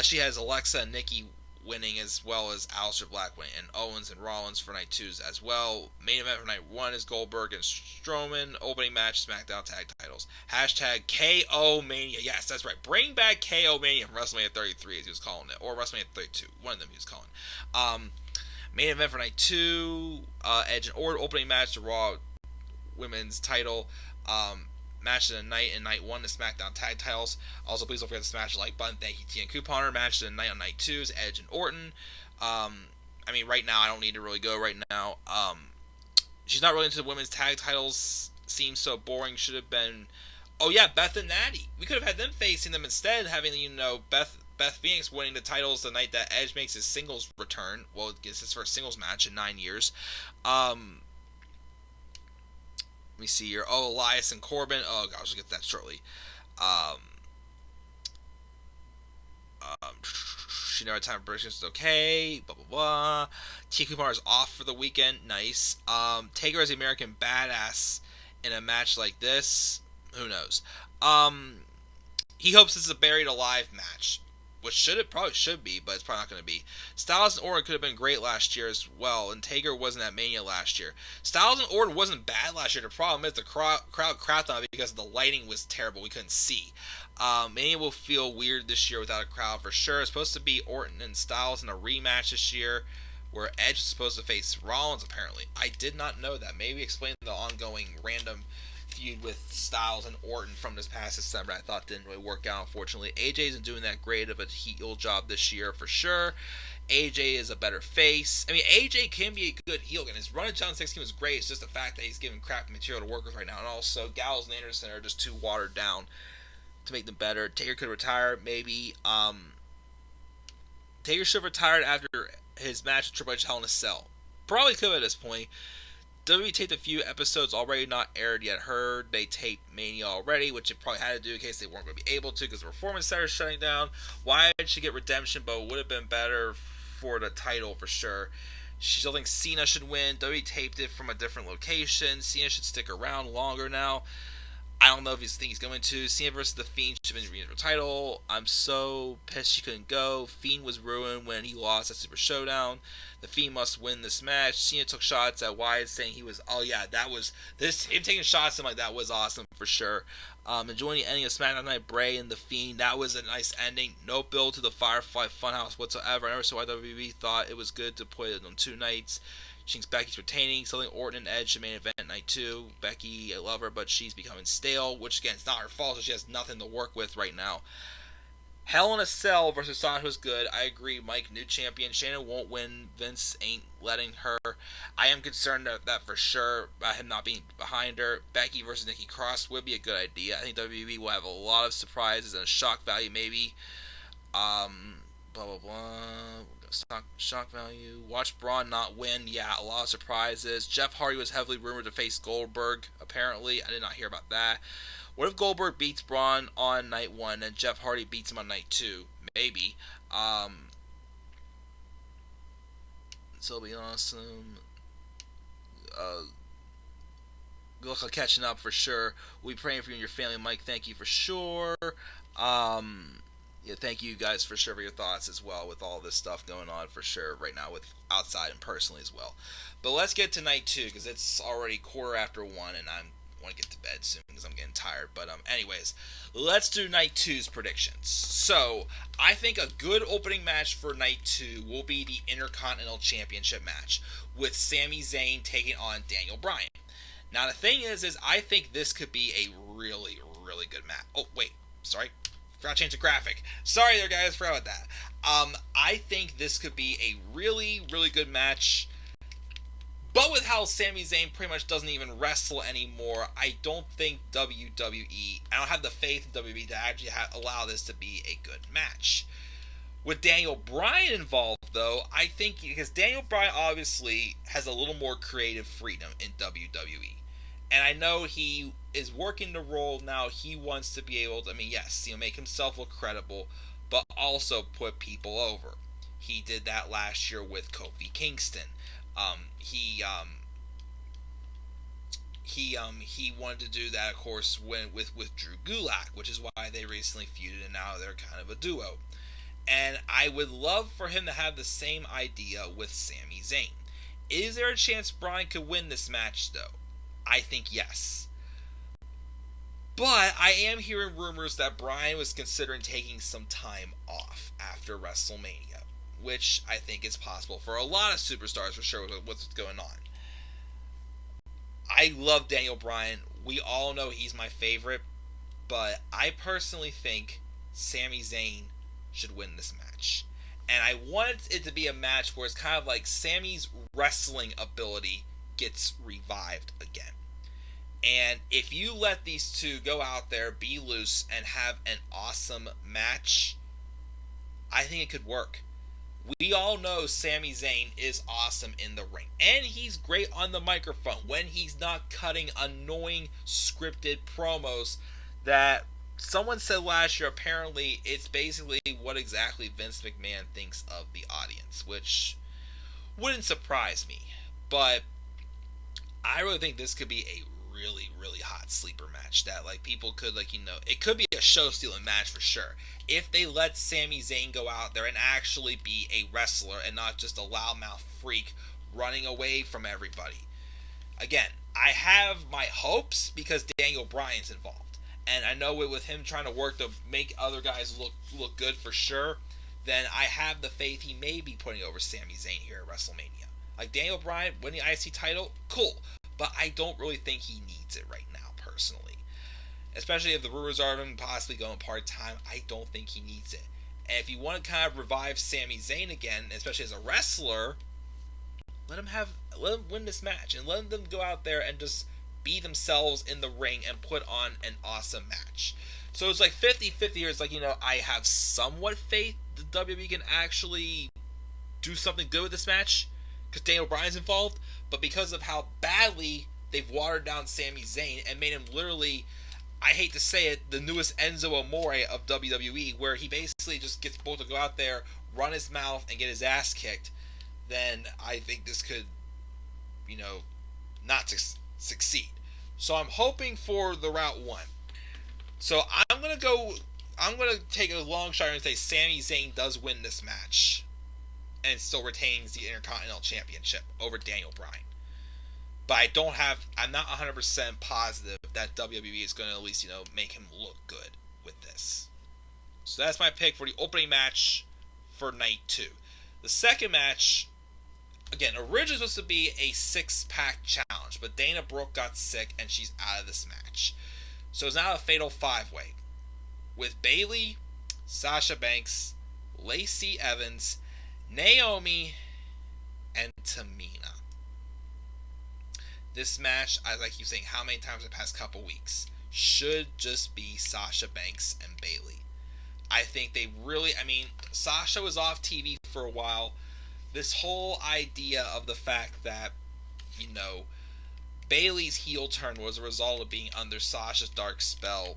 She has Alexa and Nikki winning, as well as Aleister Black winning, and Owens and Rollins for night 2 as well. Main event for night 1 is Goldberg and Strowman. Opening match, SmackDown Tag Titles. Hashtag KO Mania. Yes, that's right. Bring back KO Mania from WrestleMania 33, as he was calling it, or WrestleMania 32. One of them he was calling. Main event for night 2, Edge and Orton. Opening match, the Raw Women's title. Match of the night in night 1, the SmackDown Tag Titles. Also, please don't forget to smash the like button. Thank you, Tina Couponer. Match of the night on night 2 is Edge and Orton. Right now, I don't need to really go right now. She's not really into the women's tag titles. Seems so boring. Should have been. Oh yeah, Beth and Natty. We could have had them facing them instead, having Beth Phoenix winning the titles the night that Edge makes his singles return. Well, it gets his first singles match in 9 years. Let me see here. Oh, Elias and Corbin. Oh gosh, we'll get to that shortly. She never time predictions is okay. Blah blah blah. T. Kumar is off for the weekend. Nice. Taker as the American Badass in a match like this. Who knows? He hopes this is a buried alive match, which probably should be, but it's probably not going to be. Styles and Orton could have been great last year as well, and Taker wasn't at Mania last year. Styles and Orton wasn't bad last year. The problem is the crowd crapped on it because the lighting was terrible. We couldn't see. Mania will feel weird this year without a crowd for sure. It's supposed to be Orton and Styles in a rematch this year, where Edge is supposed to face Rollins, apparently. I did not know that. Maybe explain the ongoing random feud with Styles and Orton from this past December. I thought didn't really work out, unfortunately. AJ isn't doing that great of a heel job this year for sure. AJ is a better face. I mean, AJ can be a good heel, and his run in 2016 was great. It's just the fact that he's given crappy material to work with right now, and also Gallows and Anderson are just too watered down to make them better. Taker could retire, maybe. Taker should have retired after his match with Triple H Hell in a Cell. Probably could at this point. WWE taped a few episodes already not aired yet heard. They taped Mania already, which it probably had to do in case they weren't going to be able to because the Performance Center is shutting down. Wyatt should get redemption, but would have been better for the title for sure. She still thinks Cena should win. WWE taped it from a different location. Cena should stick around longer now. I don't know if he's going to. Cena versus The Fiend should have been the title. I'm so pissed she couldn't go. Fiend was ruined when he lost at Super Showdown. The Fiend must win this match. Cena took shots at Wyatt saying he was, oh yeah, that was, this, him taking shots at him like that was awesome for sure. Enjoying the ending of SmackDown Night, Bray and The Fiend. That was a nice ending. No build to the Firefly Funhouse whatsoever. I never saw why WWE thought it was good to put it on 2 nights. She thinks Becky's retaining, selling Orton and Edge to main event night 2. Becky, I love her, but she's becoming stale, which again, it's not her fault, so she has nothing to work with right now. Hell in a Cell versus Sasha was good. I agree, Mike, new champion. Shayna won't win. Vince ain't letting her. I am concerned that for sure, about him not being behind her. Becky versus Nikki Cross would be a good idea. I think WWE will have a lot of surprises and a shock value maybe. Blah, blah, blah. Shock value. Watch Braun not win. Yeah, a lot of surprises. Jeff Hardy was heavily rumored to face Goldberg, apparently. I did not hear about that. What if Goldberg beats Braun on night 1 and Jeff Hardy beats him on night 2? Maybe. So it'll be awesome. Good luck on catching up for sure. We'll be praying for you and your family, Mike. Thank you for sure. Yeah, thank you guys for sure for your thoughts as well with all this stuff going on for sure right now with outside and personally as well. But let's get to night 2 because it's already 1:15 and I want to get to bed soon because I'm getting tired. But anyways, let's do night 2's predictions. So I think a good opening match for night 2 will be the Intercontinental Championship match with Sami Zayn taking on Daniel Bryan. Now the thing is I think this could be a really, really good match. Oh wait, sorry. Forgot to change the graphic. Sorry there, guys. Forgot about that. I think this could be a really, really good match. But with how Sami Zayn pretty much doesn't even wrestle anymore, I don't think WWE... I don't have the faith in WWE to actually allow this to be a good match. With Daniel Bryan involved, though, I think... Because Daniel Bryan obviously has a little more creative freedom in WWE. And I know he is working the role now. He wants to be able to, yes, make himself look credible, but also put people over. He did that last year with Kofi Kingston. He wanted to do that, of course, with Drew Gulak, which is why they recently feuded, and now they're kind of a duo. And I would love for him to have the same idea with Sami Zayn. Is there a chance Bryan could win this match, though? I think yes. But I am hearing rumors that Bryan was considering taking some time off after WrestleMania, which I think is possible for a lot of superstars for sure with what's going on. I love Daniel Bryan. We all know he's my favorite, but I personally think Sami Zayn should win this match. And I want it to be a match where it's kind of like Sami's wrestling ability gets revived again. And if you let these two go out there, be loose, and have an awesome match, I think it could work. We all know Sami Zayn is awesome in the ring. And he's great on the microphone when he's not cutting annoying scripted promos that someone said last year. Apparently, it's basically what exactly Vince McMahon thinks of the audience, which wouldn't surprise me. But I really think this could be a really, really hot sleeper match that people could it could be a show stealing match for sure if they let Sami Zayn go out there and actually be a wrestler and not just a loudmouth freak running away from everybody. Again, I have my hopes because Daniel Bryan's involved, and I know with him trying to work to make other guys look good for sure, then I have the faith he may be putting over Sami Zayn here at WrestleMania. Daniel Bryan winning the IC title, cool. But I don't really think he needs it right now, personally. Especially if the rumors are of him possibly going part-time, I don't think he needs it. And if you want to kind of revive Sami Zayn again, especially as a wrestler, let him win this match and let them go out there and just be themselves in the ring and put on an awesome match. So it's like 50-50 here. It's like, I have somewhat faith the WWE can actually do something good with this match because Daniel Bryan's involved, but because of how badly they've watered down Sami Zayn and made him literally, I hate to say it, the newest Enzo Amore of WWE, where he basically just gets both to go out there, run his mouth, and get his ass kicked, then I think this could, not succeed. So I'm hoping for the Route 1. So I'm going to take a long shot and say Sami Zayn does win this match and still retains the Intercontinental Championship over Daniel Bryan. But I'm not 100% positive that WWE is going to at least, make him look good with this. So that's my pick for the opening match for night 2. The second match, again, originally supposed to be a 6-pack challenge, but Dana Brooke got sick and she's out of this match. So it's now a fatal 5-way with Bayley, Sasha Banks, Lacey Evans, Naomi, and Tamina. This match, as I keep saying how many times in the past couple weeks, should just be Sasha Banks and Bayley. I think Sasha was off TV for a while. This whole idea of the fact that, Bayley's heel turn was a result of being under Sasha's dark spell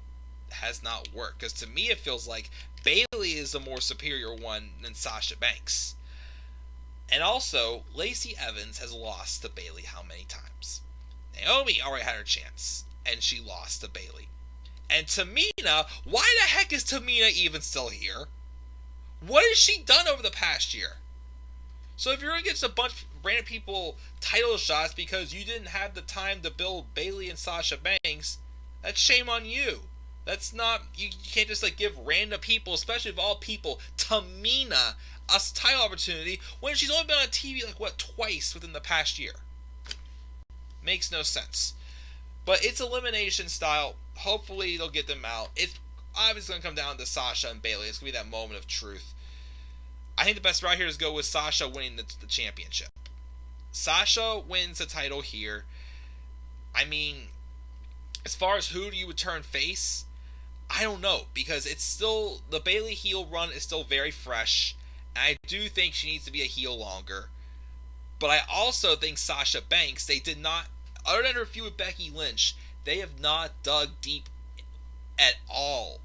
has not worked. Because to me it feels like Bayley is the more superior one than Sasha Banks. And also, Lacey Evans has lost to Bayley how many times? Naomi already had her chance, and she lost to Bayley. And Tamina, why the heck is Tamina even still here? What has she done over the past year? So if you're going to get a bunch of random people title shots because you didn't have the time to build Bayley and Sasha Banks, that's shame on you. That's not, you can't just give random people, especially of all people, Tamina, a title opportunity when she's only been on TV twice within the past year. Makes no sense. But it's elimination style. Hopefully they'll get them out. It's obviously going to come down to Sasha and Bayley. It's going to be that moment of truth. I think the best route here is go with Sasha winning the championship. Sasha wins the title here. As far as who do you would turn face, I don't know, because it's still, the Bayley heel run is still very fresh, and I do think she needs to be a heel longer. But I also think Sasha Banks, they did not, other than her feud with Becky Lynch, they have not dug deep at all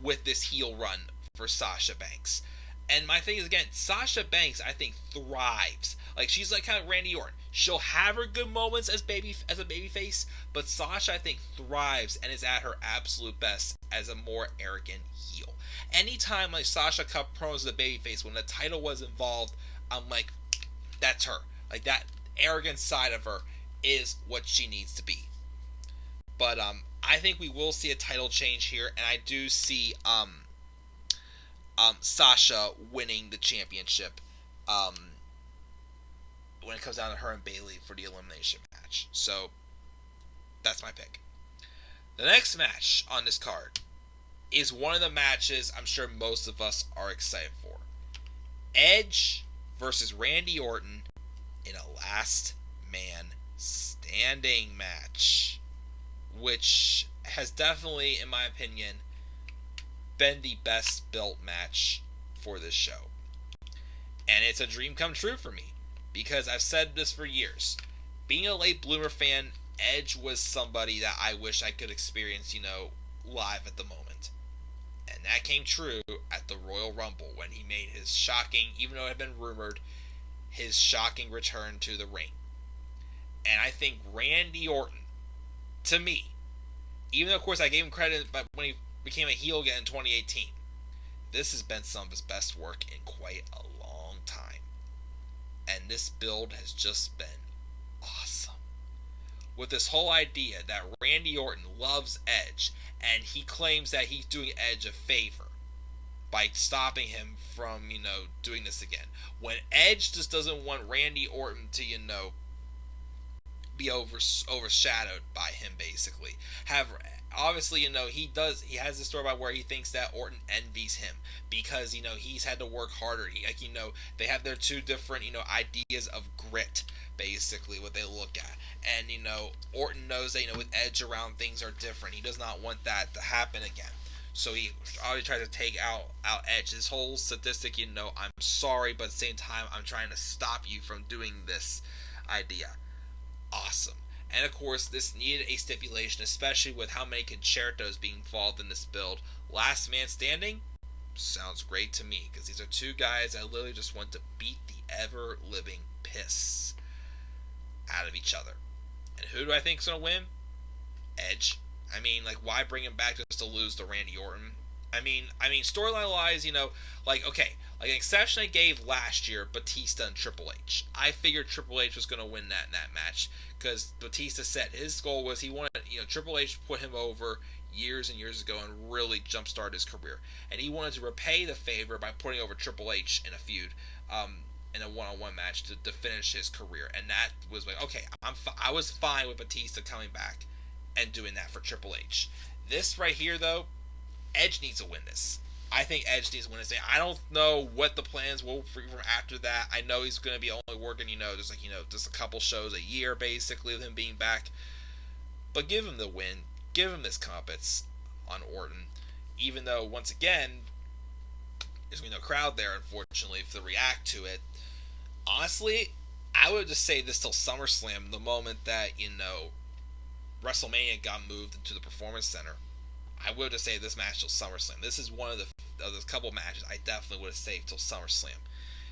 with this heel run for Sasha Banks. And my thing is, again, Sasha Banks, I think, thrives. She's kind of Randy Orton. She'll have her good moments as a babyface, but Sasha, I think, thrives and is at her absolute best as a more arrogant heel. Anytime Sasha cut promos as a babyface when the title was involved, I'm like, that's her. That arrogant side of her is what she needs to be. But I think we will see a title change here, and I do see Sasha winning the championship when it comes down to her and Bayley for the elimination match. So that's my pick. The next match on this card is one of the matches I'm sure most of us are excited for. Edge versus Randy Orton in a last man standing match, which has definitely, in my opinion, been the best built match for this show. And it's a dream come true for me, because I've said this for years. Being a late bloomer fan, Edge was somebody that I wish I could experience, live at the moment. And that came true at the Royal Rumble when he made his shocking, even though it had been rumored, his shocking return to the ring. And I think Randy Orton, to me, even though of course I gave him credit when he became a heel again in 2018, this has been some of his best work in quite a long time. And this build has just been awesome. With this whole idea that Randy Orton loves Edge, and he claims that he's doing Edge a favor by stopping him from, doing this again. When Edge just doesn't want Randy Orton to, be overshadowed by him, basically. Have Obviously, he has this story about where he thinks that Orton envies him because he's had to work harder. They have their two different ideas of grit, basically what they look at. And Orton knows that with Edge around, things are different. He does not want that to happen again. So he always tries to take out Edge. This whole statistic, I'm sorry, but at the same time, I'm trying to stop you from doing this idea. Awesome. And of course, this needed a stipulation, especially with how many concertos being involved in this build. Last man standing sounds great to me, because these are two guys that literally just want to beat the ever-living piss out of each other. And who do I think is going to win? Edge. Why bring him back just to lose to Randy Orton? Storyline-wise, an exception I gave last year, Batista and Triple H. I figured Triple H was going to win that match, because Batista said his goal was he wanted, Triple H put him over years and years ago and really jumpstart his career. And he wanted to repay the favor by putting over Triple H in a feud, in a one-on-one match to finish his career. And that was okay, I was fine with Batista coming back and doing that for Triple H. This right here, though, Edge needs to win this. I think Edge needs to win this. I don't know what the plans will be from after that. I know he's going to be only working, just a couple shows a year, basically, with him being back. But give him the win. Give him this competence on Orton. Even though, once again, there's going to be no crowd there, unfortunately, to react to it. Honestly, I would just say this till SummerSlam, the moment that, WrestleMania got moved into the Performance Center. I would just say this match till SummerSlam. This is one of the couple matches I definitely would have saved till SummerSlam,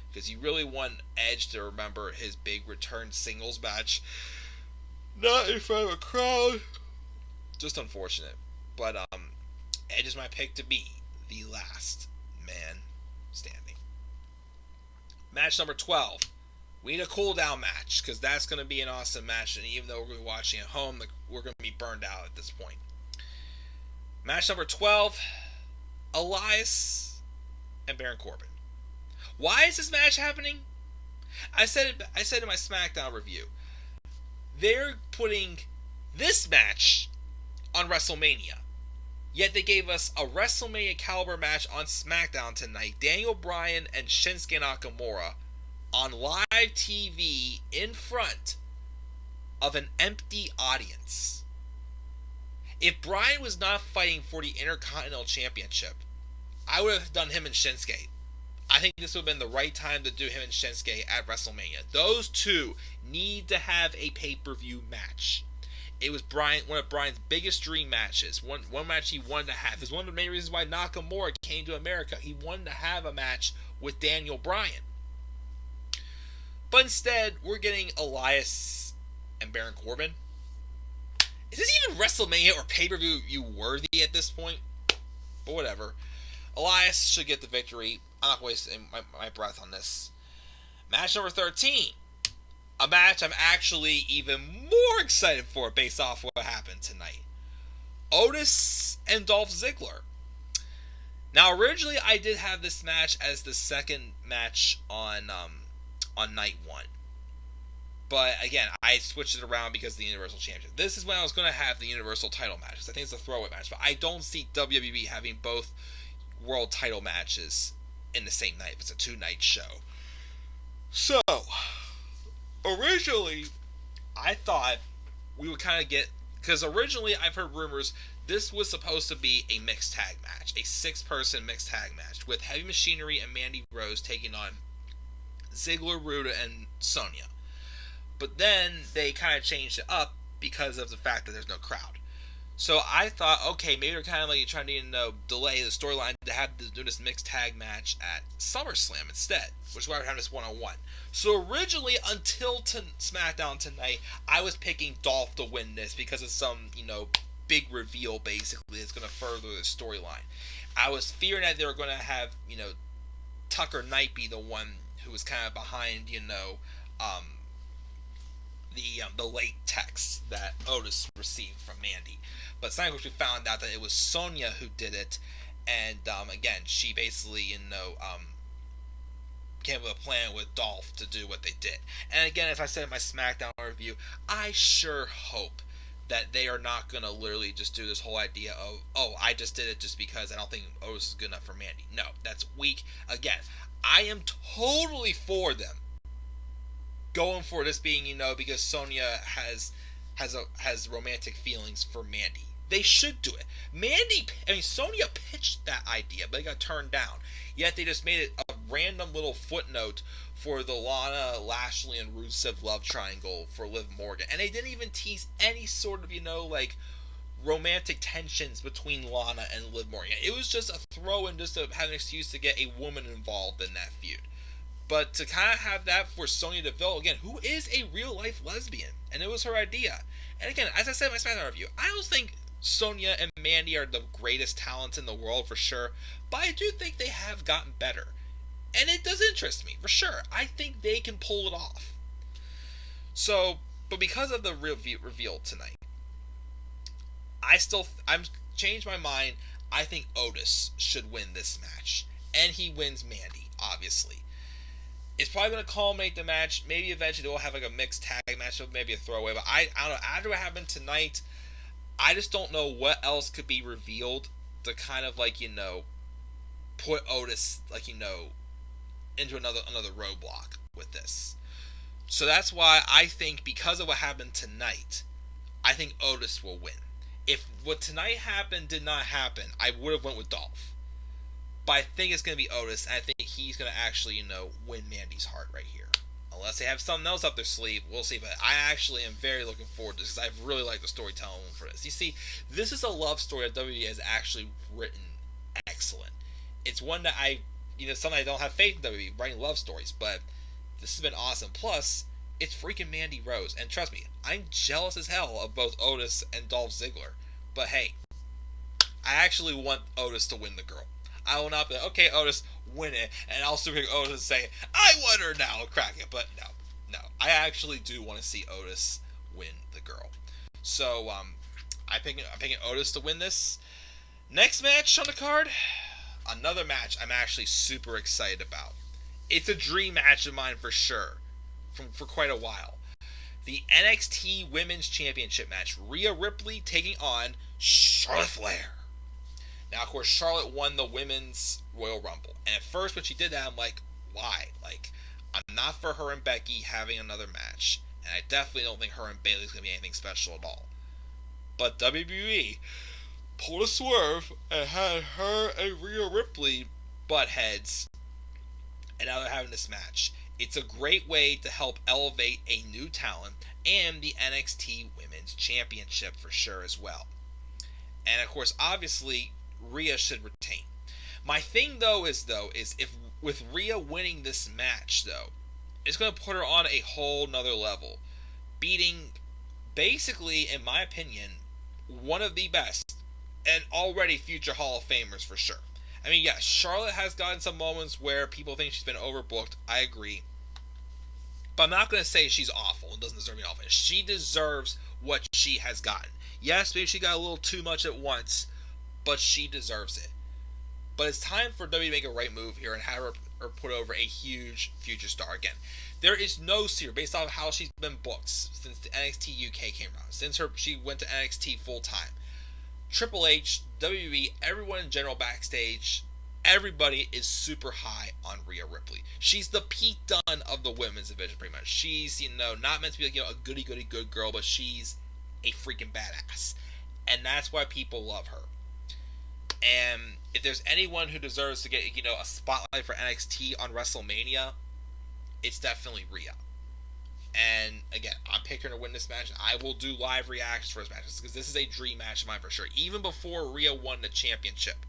because you really want Edge to remember his big return singles match, not in front of a crowd. Just unfortunate, but Edge is my pick to be the last man standing. Match number 12. We need a cool down match, because that's going to be an awesome match, and even though we're going to be watching at home, we're going to be burned out at this point. Match number 12, Elias and Baron Corbin. Why is this match happening? I said in my SmackDown review, they're putting this match on WrestleMania, yet they gave us a WrestleMania caliber match on SmackDown tonight, Daniel Bryan and Shinsuke Nakamura, on live TV in front of an empty audience. If Bryan was not fighting for the Intercontinental Championship, I would have done him and Shinsuke. I think this would have been the right time to do him and Shinsuke at WrestleMania. Those two need to have a pay-per-view match. It was one of Bryan's biggest dream matches. One match he wanted to have. It's one of the main reasons why Nakamura came to America. He wanted to have a match with Daniel Bryan. But instead, we're getting Elias and Baron Corbin. Is this even WrestleMania or pay-per-view worthy at this point? But whatever. Elias should get the victory. I'm not wasting my breath on this. Match number 13. A match I'm actually even more excited for based off what happened tonight. Otis and Dolph Ziggler. Now, originally I did have this match as the second match on night one. But again, I switched it around because of the Universal Championship. This is when I was going to have the Universal title matches. I think it's a throwaway match, but I don't see WWE having both world title matches in the same night. It's a 2-night show. So, originally, I thought we would kind of get... Because originally, I've heard rumors this was supposed to be a mixed tag match. A 6-person mixed tag match with Heavy Machinery and Mandy Rose taking on Ziggler, Ruda, and Sonya. But then they kind of changed it up because of the fact that there's no crowd. So I thought, okay, maybe they're kind of like trying to delay the storyline to have to do this mixed tag match at SummerSlam instead, which is why we're having this one-on-one. So originally, until SmackDown tonight, I was picking Dolph to win this because of some, big reveal, basically, that's going to further the storyline. I was fearing that they were going to have, Tucker Knight be the one who was kind of behind, the late text that Otis received from Mandy. But finally, we found out that it was Sonya who did it, and again, she basically, came up with a plan with Dolph to do what they did. And again, as I said in my SmackDown review, I sure hope that they are not going to literally just do this whole idea of, oh, I just did it just because I don't think Otis is good enough for Mandy. No, that's weak. Again, I am totally for them going for this being, because Sonya has romantic feelings for Mandy. They should do it. Sonya pitched that idea, but it got turned down. Yet they just made it a random little footnote for the Lana, Lashley, and Rusev love triangle for Liv Morgan. And they didn't even tease any sort of, romantic tensions between Lana and Liv Morgan. It was just a throw-in just to have an excuse to get a woman involved in that feud. But to kind of have that for Sonya Deville, again, who is a real-life lesbian, and it was her idea. And again, as I said in my SmackDown review, I don't think Sonya and Mandy are the greatest talents in the world for sure, but I do think they have gotten better. And it does interest me, for sure. I think they can pull it off. So, but because of the reveal tonight, I'm changed my mind. I think Otis should win this match. And he wins Mandy, obviously. It's probably going to culminate the match. Maybe eventually they'll have like a mixed tag match, or maybe a throwaway. But I don't know. After what happened tonight, I just don't know what else could be revealed to kind of put Otis into another roadblock with this. So that's why I think, because of what happened tonight, I think Otis will win. If what tonight happened did not happen, I would have went with Dolph. But I think it's going to be Otis, and I think he's going to actually, win Mandy's heart right here. Unless they have something else up their sleeve, we'll see. But I actually am very looking forward to this, because I've really liked the storytelling for this. You see, this is a love story that WWE has actually written excellent. It's one that something I don't have faith in WWE, writing love stories, but this has been awesome. Plus, it's freaking Mandy Rose. And trust me, I'm jealous as hell of both Otis and Dolph Ziggler. But hey, I actually want Otis to win the girl. I will not be like, okay, Otis, win it, and I'll super Otis and say, I won her now, crack it. But no. I actually do want to see Otis win the girl. So, I'm picking Otis to win this. Next match on the card, another match I'm actually super excited about. It's a dream match of mine for sure, for quite a while. The NXT Women's Championship match, Rhea Ripley taking on Charlotte Flair. Now, of course, Charlotte won the Women's Royal Rumble. And at first, when she did that, I'm like, why? I'm not for her and Becky having another match. And I definitely don't think her and Bayley's going to be anything special at all. But WWE pulled a swerve and had her and Rhea Ripley butt heads. And now they're having this match. It's a great way to help elevate a new talent and the NXT Women's Championship for sure as well. And of course, obviously, Rhea should retain. My thing though is if with Rhea winning this match though, it's going to put her on a whole nother level, beating basically, in my opinion, one of the best and already future Hall of Famers for sure. I mean, yes, Charlotte has gotten some moments where people think she's been overbooked. I agree. But I'm not going to say she's awful and doesn't deserve any offense. She deserves what she has gotten. Yes, maybe she got a little too much at once, but she deserves it. But it's time for WWE to make a right move here and have her put over a huge future star again. There is no secret, based off of how she's been booked since the NXT UK came around, since she went to NXT full time. Triple H, WWE, everyone in general backstage, everybody is super high on Rhea Ripley. She's the Pete Dunne of the women's division, pretty much. She's, not meant to be a goody good girl, but she's a freaking badass. And that's why people love her. And if there's anyone who deserves to get, a spotlight for NXT on WrestleMania, it's definitely Rhea. And again, I'm picking her to win this match. I will do live reactions for this match because this is a dream match of mine for sure. Even before Rhea won the championship,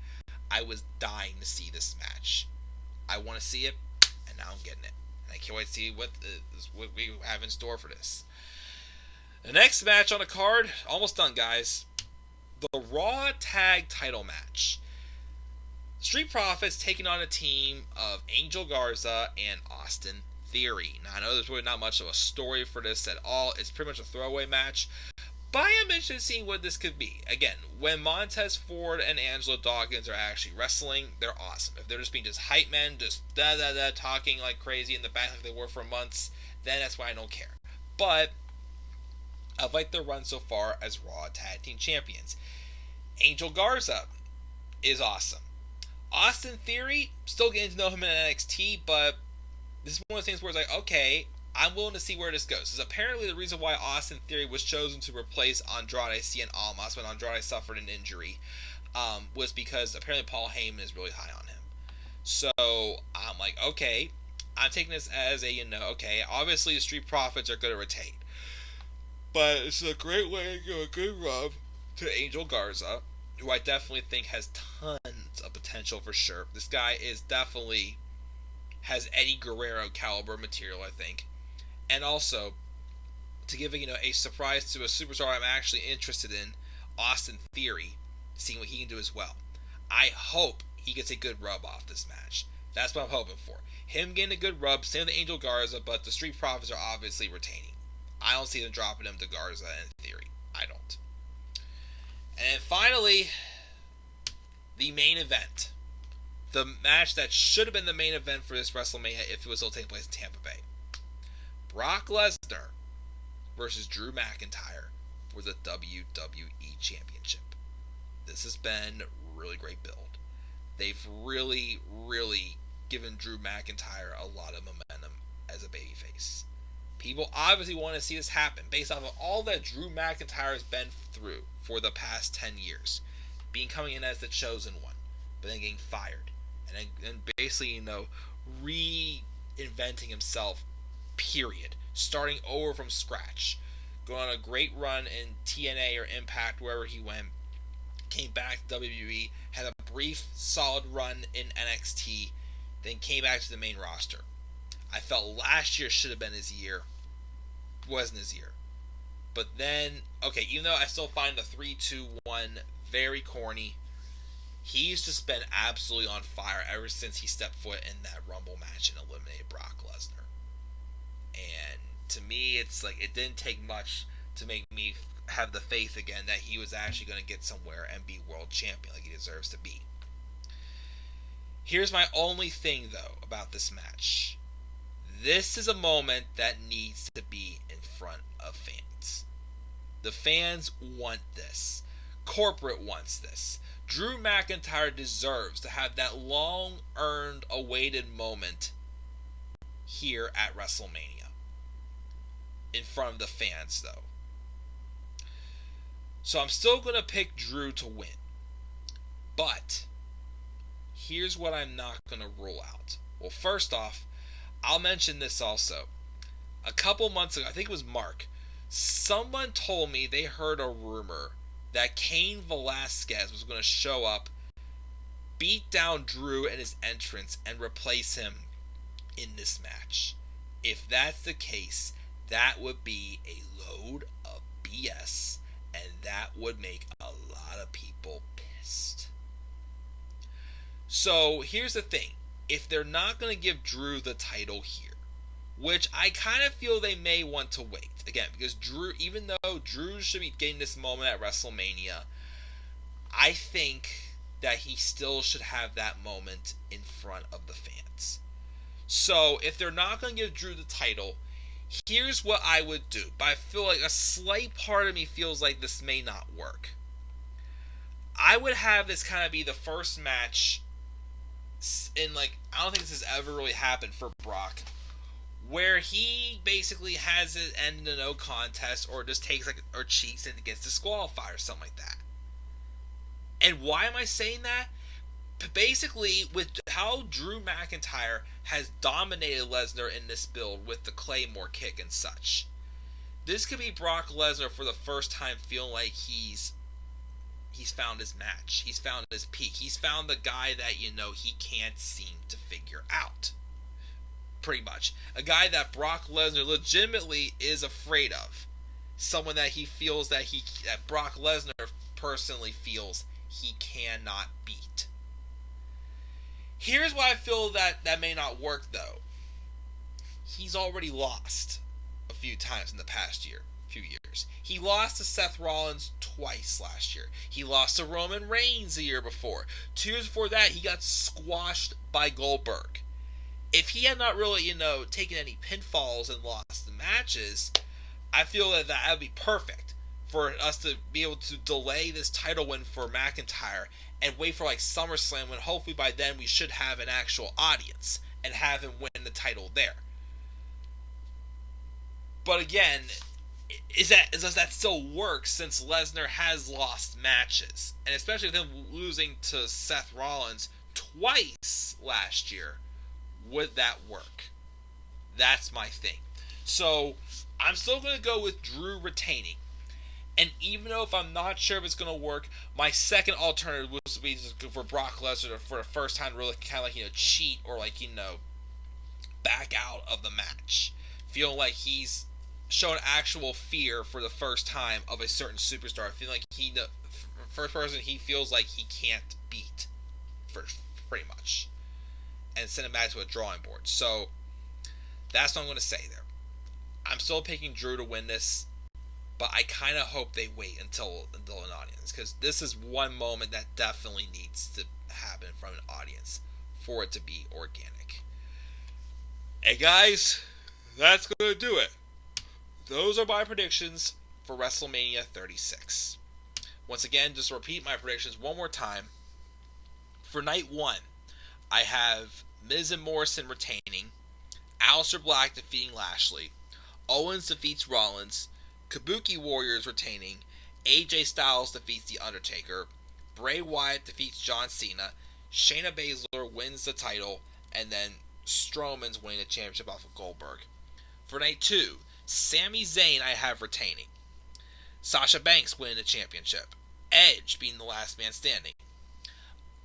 I was dying to see this match. I want to see it, and now I'm getting it. And I can't wait to see what we have in store for this. The next match on the card, almost done, guys. The Raw Tag Title match. Street Profits taking on a team of Angel Garza and Austin Theory. Now, I know there's really not much of a story for this at all. It's pretty much a throwaway match. But I am interested in seeing what this could be. Again, when Montez Ford and Angelo Dawkins are actually wrestling, they're awesome. If they're just being just hype men, just da-da-da, talking like crazy in the back like they were for months, then that's why I don't care. But I like their run so far as Raw Tag Team Champions. Angel Garza is awesome. Austin Theory, still getting to know him in NXT, but this is one of the things where it's like, okay, I'm willing to see where this goes. Because apparently the reason why Austin Theory was chosen to replace Andrade Cien Almas when Andrade suffered an injury was because apparently Paul Heyman is really high on him. So I'm like, okay, I'm taking this as a, okay, obviously the Street Profits are going to retain. But it's a great way to give a good rub to Angel Garza, who I definitely think has tons of potential for sure. This guy is definitely has Eddie Guerrero caliber material, I think. And also, to give a surprise to a superstar I'm actually interested in, Austin Theory, seeing what he can do as well. I hope he gets a good rub off this match. That's what I'm hoping for. Him getting a good rub, same with Angel Garza, but the Street Profits are obviously retaining. I don't see them dropping him to Garza and Theory. I don't. And finally, the main event. The match that should have been the main event for this WrestleMania if it was still taking place in Tampa Bay. Brock Lesnar versus Drew McIntyre for the WWE Championship. This has been a really great build. They've really, really given Drew McIntyre a lot of momentum as a babyface. People obviously want to see this happen based off of all that Drew McIntyre has been through for the past 10 years. Coming in as the chosen one, but then getting fired. And then basically, reinventing himself, period. Starting over from scratch. Going on a great run in TNA or Impact, wherever he went. Came back to WWE, had a brief, solid run in NXT, then came back to the main roster. I felt last year should have been his year. Wasn't his year. But then, okay, even though I still find the 3-2-1 very corny, he's just been absolutely on fire ever since he stepped foot in that Rumble match and eliminated Brock Lesnar. And to me, it's like it didn't take much to make me have the faith again that he was actually going to get somewhere and be world champion like he deserves to be. Here's my only thing, though, about this match. This is a moment that needs to be in front of fans. The fans want this. Corporate wants this. Drew McIntyre deserves to have that long-earned, awaited moment here at WrestleMania. In front of the fans, though. So I'm still going to pick Drew to win. But here's what I'm not going to rule out. Well, first off, I'll mention this also. A couple months ago, I think it was Mark, someone told me they heard a rumor that Cain Velasquez was going to show up, beat down Drew at his entrance, and replace him in this match. If that's the case, that would be a load of BS, and that would make a lot of people pissed. So here's the thing. If they're not going to give Drew the title here, which I kind of feel they may want to wait. Again, because Drew, even though Drew should be getting this moment at WrestleMania, I think that he still should have that moment in front of the fans. So if they're not going to give Drew the title, here's what I would do. But I feel like a slight part of me feels like this may not work. I would have this kind of be the first match in, like, I don't think this has ever really happened for Brock, where he basically has it end in a no contest, or just takes or cheats and gets disqualified or something like that. And why am I saying that? Basically, with how Drew McIntyre has dominated Lesnar in this build with the Claymore kick and such, this could be Brock Lesnar for the first time feeling like he's found his match. He's found his peak. He's found the guy that, he can't seem to figure out. Pretty much. A guy that Brock Lesnar legitimately is afraid of. Someone that he feels that Brock Lesnar personally feels he cannot beat. Here's why I feel that may not work, though. He's already lost a few times in the past year. few years. He lost to Seth Rollins twice last year. He lost to Roman Reigns the year before. 2 years before that, he got squashed by Goldberg. If he had not really, taken any pinfalls and lost the matches, I feel that that would be perfect for us to be able to delay this title win for McIntyre and wait for like SummerSlam, when hopefully by then we should have an actual audience and have him win the title there. But again, does that still work, since Lesnar has lost matches? And especially with him losing to Seth Rollins twice last year, would that work? That's my thing. So I'm still going to go with Drew retaining. And even though if I'm not sure if it's going to work, my second alternative would be for Brock Lesnar for the first time really kind of like, cheat or like, back out of the match. Feel like he's shown actual fear for the first time of a certain superstar. I feel like the first person he feels like he can't beat, pretty much. And send him back to a drawing board. So that's what I'm going to say there. I'm still picking Drew to win this, but I kind of hope they wait until an audience, because this is one moment that definitely needs to happen from an audience for it to be organic. Hey guys, that's going to do it. Those are my predictions for WrestleMania 36. Once again, just to repeat my predictions one more time. For night 1, I have Miz and Morrison retaining, Aleister Black defeating Lashley, Owens defeats Rollins, Kabuki Warriors retaining, AJ Styles defeats The Undertaker, Bray Wyatt defeats John Cena, Shayna Baszler wins the title, and then Strowman's winning the championship off of Goldberg. For night 2, Sami Zayn I have retaining, Sasha Banks winning the championship, Edge being the last man standing,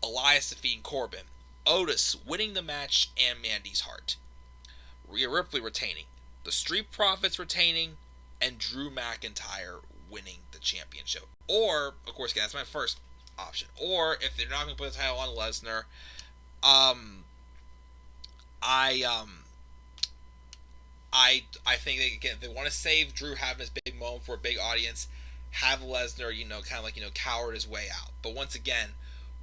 Elias defeating Corbin, Otis winning the match and Mandy's heart, Rhea Ripley retaining, the Street Profits retaining, and Drew McIntyre winning the championship. Or, of course, that's my first option. Or, if they're not going to put the title on Lesnar, I think they want to save Drew having his big moment for a big audience, have Lesnar, kind of like, coward his way out. But once again,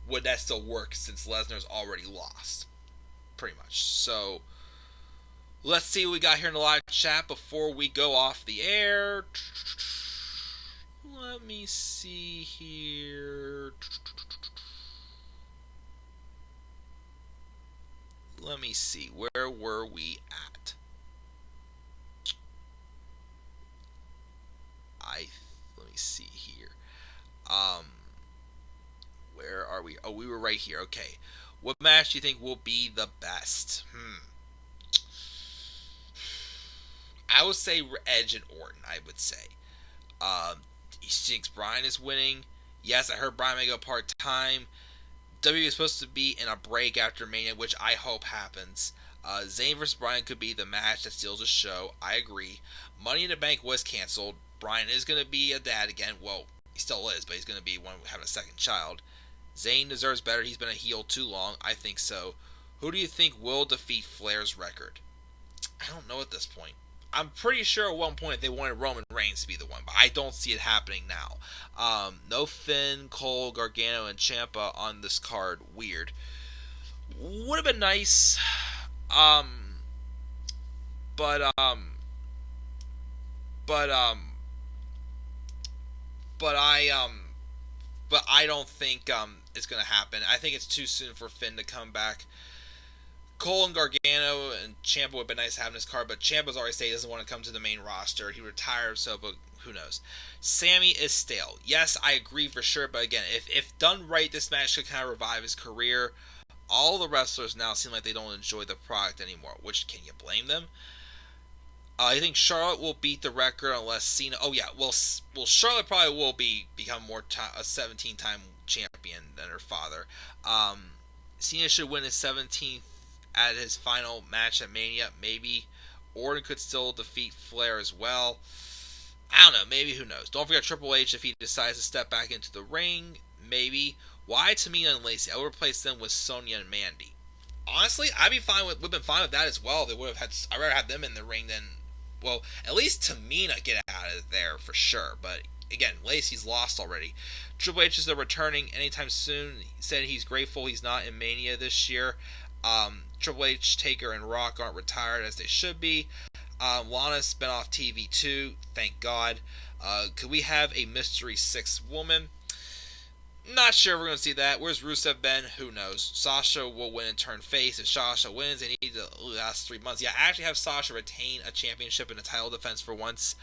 would that still work, since Lesnar's already lost? Pretty much. So, let's see what we got here in the live chat before we go off the air. Let me see here. Let me see. Where were we at? Let me see here. Where are we? Oh, we were right here. Okay. What match do you think will be the best? I would say Edge and Orton, I would say. He thinks Bryan is winning. Yes, I heard Bryan may go part-time. WWE is supposed to be in a break after Mania, which I hope happens. Zayn vs. Bryan could be the match that steals the show. I agree. Money in the Bank was canceled. Bryan is going to be a dad again. Well, he still is, but he's going to be one having a second child. Zayn deserves better. He's been a heel too long. I think so. Who do you think will defeat Flair's record? I don't know at this point. I'm pretty sure at one point they wanted Roman Reigns to be the one, but I don't see it happening now. No Finn, Cole, Gargano, and Ciampa on this card. Weird. Would have been nice. But I don't think it's gonna happen. I think it's too soon for Finn to come back. Cole and Gargano and Ciampa would have been nice having this card, but Ciampa's already said he doesn't want to come to the main roster. He retired, so but who knows? Sammy is stale. Yes, I agree for sure, but again, if done right, this match could kind of revive his career. All the wrestlers now seem like they don't enjoy the product anymore, which, can you blame them? I think Charlotte will beat the record unless Cena... Oh, yeah, well Charlotte probably will become a 17-time champion than her father. Cena should win his 17th at his final match at Mania, maybe. Orton could still defeat Flair as well. I don't know, maybe, who knows. Don't forget Triple H if he decides to step back into the ring, maybe. Why Tamina and Lacey? I would replace them with Sonya and Mandy. Honestly, would have been fine with that as well. They would have had... I'd rather have them in the ring than well, at least Tamina get out of there for sure. But again, Lacey's lost already. Triple H is returning anytime soon. He said he's grateful he's not in Mania this year. Triple H, Taker, and Rock aren't retired as they should be. Lana's been off TV too, thank God. Could we have a mystery sixth woman? Not sure we're going to see that. Where's Rusev been? Who knows? Sasha will win and turn face. If Sasha wins, they need to last 3 months. Yeah, actually have Sasha retain a championship and a title defense for once.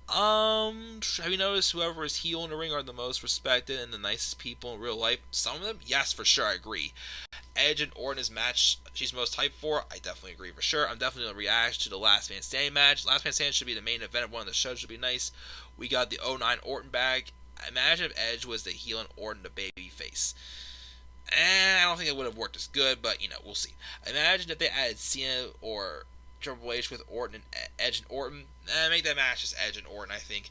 Have you noticed whoever is heel in the ring are the most respected and the nicest people in real life? Some of them? Yes, for sure, I agree. Edge and Orton's match she's most hyped for? I definitely agree for sure. I'm definitely going to react to the Last Man Standing match. Last Man Standing should be the main event of one of the shows. Should be nice. We got the '09 Orton bag. Imagine if Edge was the heel and Orton the baby face. I don't think it would have worked as good, but we'll see. Imagine if they added Cena or Triple H with Orton and Edge and Orton. Make that match just Edge and Orton, I think.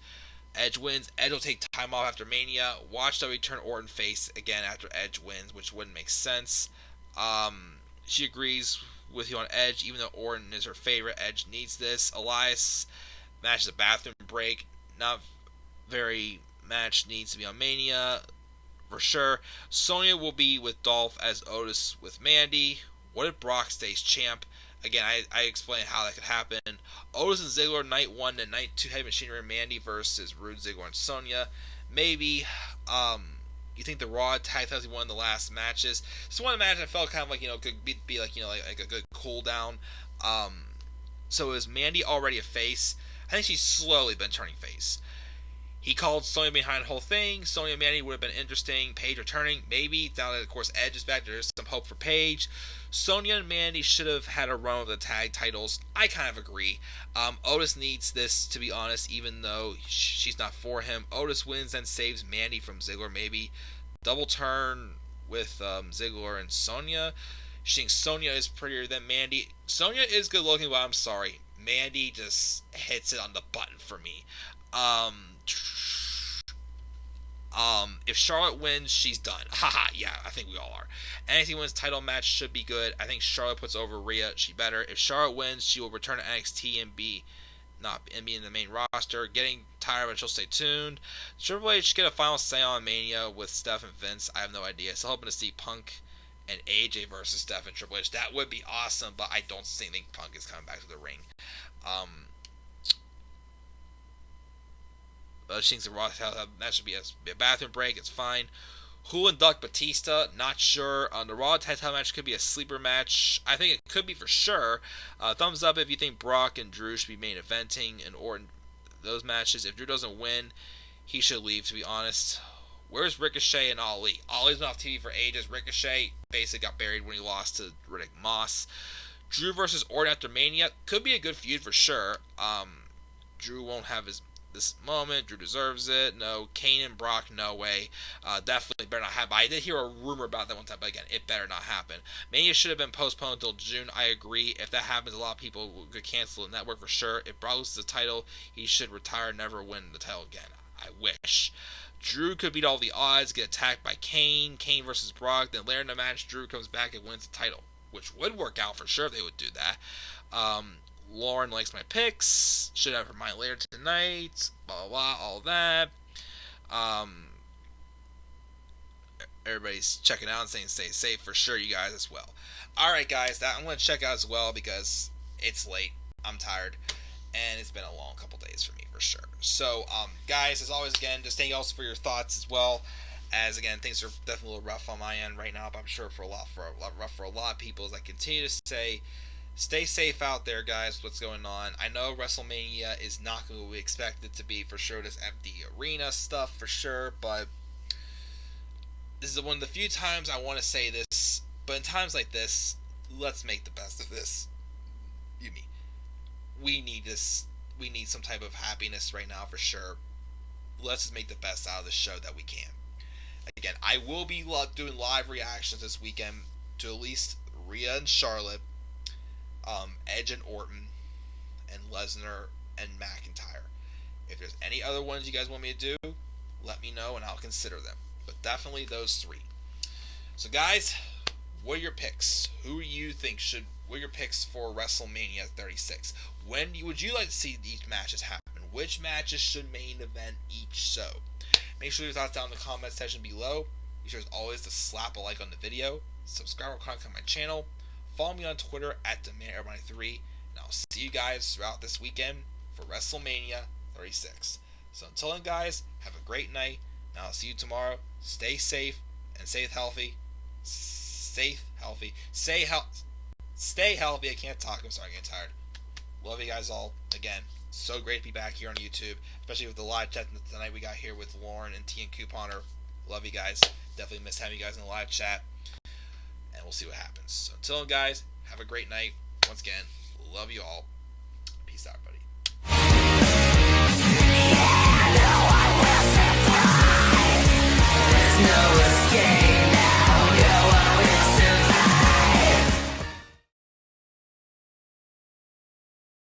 Edge wins. Edge will take time off after Mania. Watch WWE turn Orton face again after Edge wins, which wouldn't make sense. She agrees with you on Edge, even though Orton is her favorite. Edge needs this. Elias match is a bathroom break. Not very match needs to be on Mania for sure. Sonya will be with Dolph as Otis with Mandy. What if Brock stays champ? Again, I explained how that could happen. Otis and Ziggler night 1 and night 2 heavy machinery Mandy versus Rude, Ziggler, and Sonya. Maybe. You think the Raw tag titles won the last matches? This one match I felt kind of like could be like like a good cool down. So is Mandy already a face? I think she's slowly been turning face. He called Sonya behind the whole thing. Sonya and Mandy would have been interesting. Paige returning, maybe. Now that, of course, Edge is back, there's some hope for Paige. Sonya and Mandy should have had a run with the tag titles. I kind of agree. Otis needs this, to be honest, even though she's not for him. Otis wins and saves Mandy from Ziggler, maybe. Double turn with Ziggler and Sonya. She thinks Sonya is prettier than Mandy. Sonya is good looking, but I'm sorry. Mandy just hits it on the button for me. If Charlotte wins, she's done. Haha, yeah, I think we all are. NXT Women's title match should be good. I think Charlotte puts over Rhea. She better. If Charlotte wins, she will return to NXT and be in the main roster. Getting tired, but she'll stay tuned. Triple H get a final say on Mania with Steph and Vince. I have no idea. Still hoping to see Punk and AJ versus Steph and Triple H. That would be awesome, but I don't think Punk is coming back to the ring. She thinks the Raw that should be a bathroom break. It's fine. Who induct Batista? Not sure. The Raw title match could be a sleeper match. I think it could be for sure. Thumbs up if you think Brock and Drew should be main eventing and Orton those matches. If Drew doesn't win, he should leave, to be honest. Where's Ricochet and Ali? Ali's been off TV for ages. Ricochet basically got buried when he lost to Riddick Moss. Drew versus Orton after Mania could be a good feud for sure. Drew won't have this moment. Drew deserves it. No. Kane and Brock, no way. Definitely better not happen. I did hear a rumor about that one time, but again, it better not happen. Mania should have been postponed until June. I agree. If that happens, a lot of people could cancel the network for sure. If Brock loses the title, he should retire, never win the title again. I wish. Drew could beat all the odds, get attacked by Kane versus Brock, then later in the match, Drew comes back and wins the title, which would work out for sure if they would do that. Lauren likes my picks. Should have her mind later tonight. Blah, blah, blah, all that. Everybody's checking out and saying stay safe for sure, you guys as well. Alright, guys, I'm going to check out as well because it's late. I'm tired. And it's been a long couple days for me for sure. So, guys, as always, again, just thank you also for your thoughts as well. As again, things are definitely a little rough on my end right now, but I'm sure for a lot of people, as I continue to say, stay safe out there, guys. What's going on? I know WrestleMania is not what we expect it to be for sure. This empty arena stuff for sure, but this is one of the few times I want to say this. But in times like this, let's make the best of this. We need this. We need some type of happiness right now for sure. Let's just make the best out of the show that we can. Again, I will be doing live reactions this weekend to at least Rhea and Charlotte, Edge and Orton, and Lesnar and McIntyre. If there's any other ones you guys want me to do, let me know and I'll consider them. But definitely those three. So guys, What are your picks? Who do you think should? What are your picks for WrestleMania 36? When would you like to see these matches happen? Which matches should main event each show? Make sure your thoughts down in the comment section below. Be sure as always to slap a like on the video, subscribe or comment on my channel, follow me on Twitter at DemandAir93, and I'll see you guys throughout this weekend for WrestleMania 36. So until then, guys, have a great night, and I'll see you tomorrow. Stay safe and stay healthy. Stay healthy. Stay healthy. I can't talk. I'm sorry, I'm getting tired. Love you guys all. Again, so great to be back here on YouTube, especially with the live chat tonight we got here with Lauren and T and Couponer. Love you guys. Definitely miss having you guys in the live chat. And we'll see what happens. So until then, guys, have a great night. Once again, love you all. Peace out, buddy.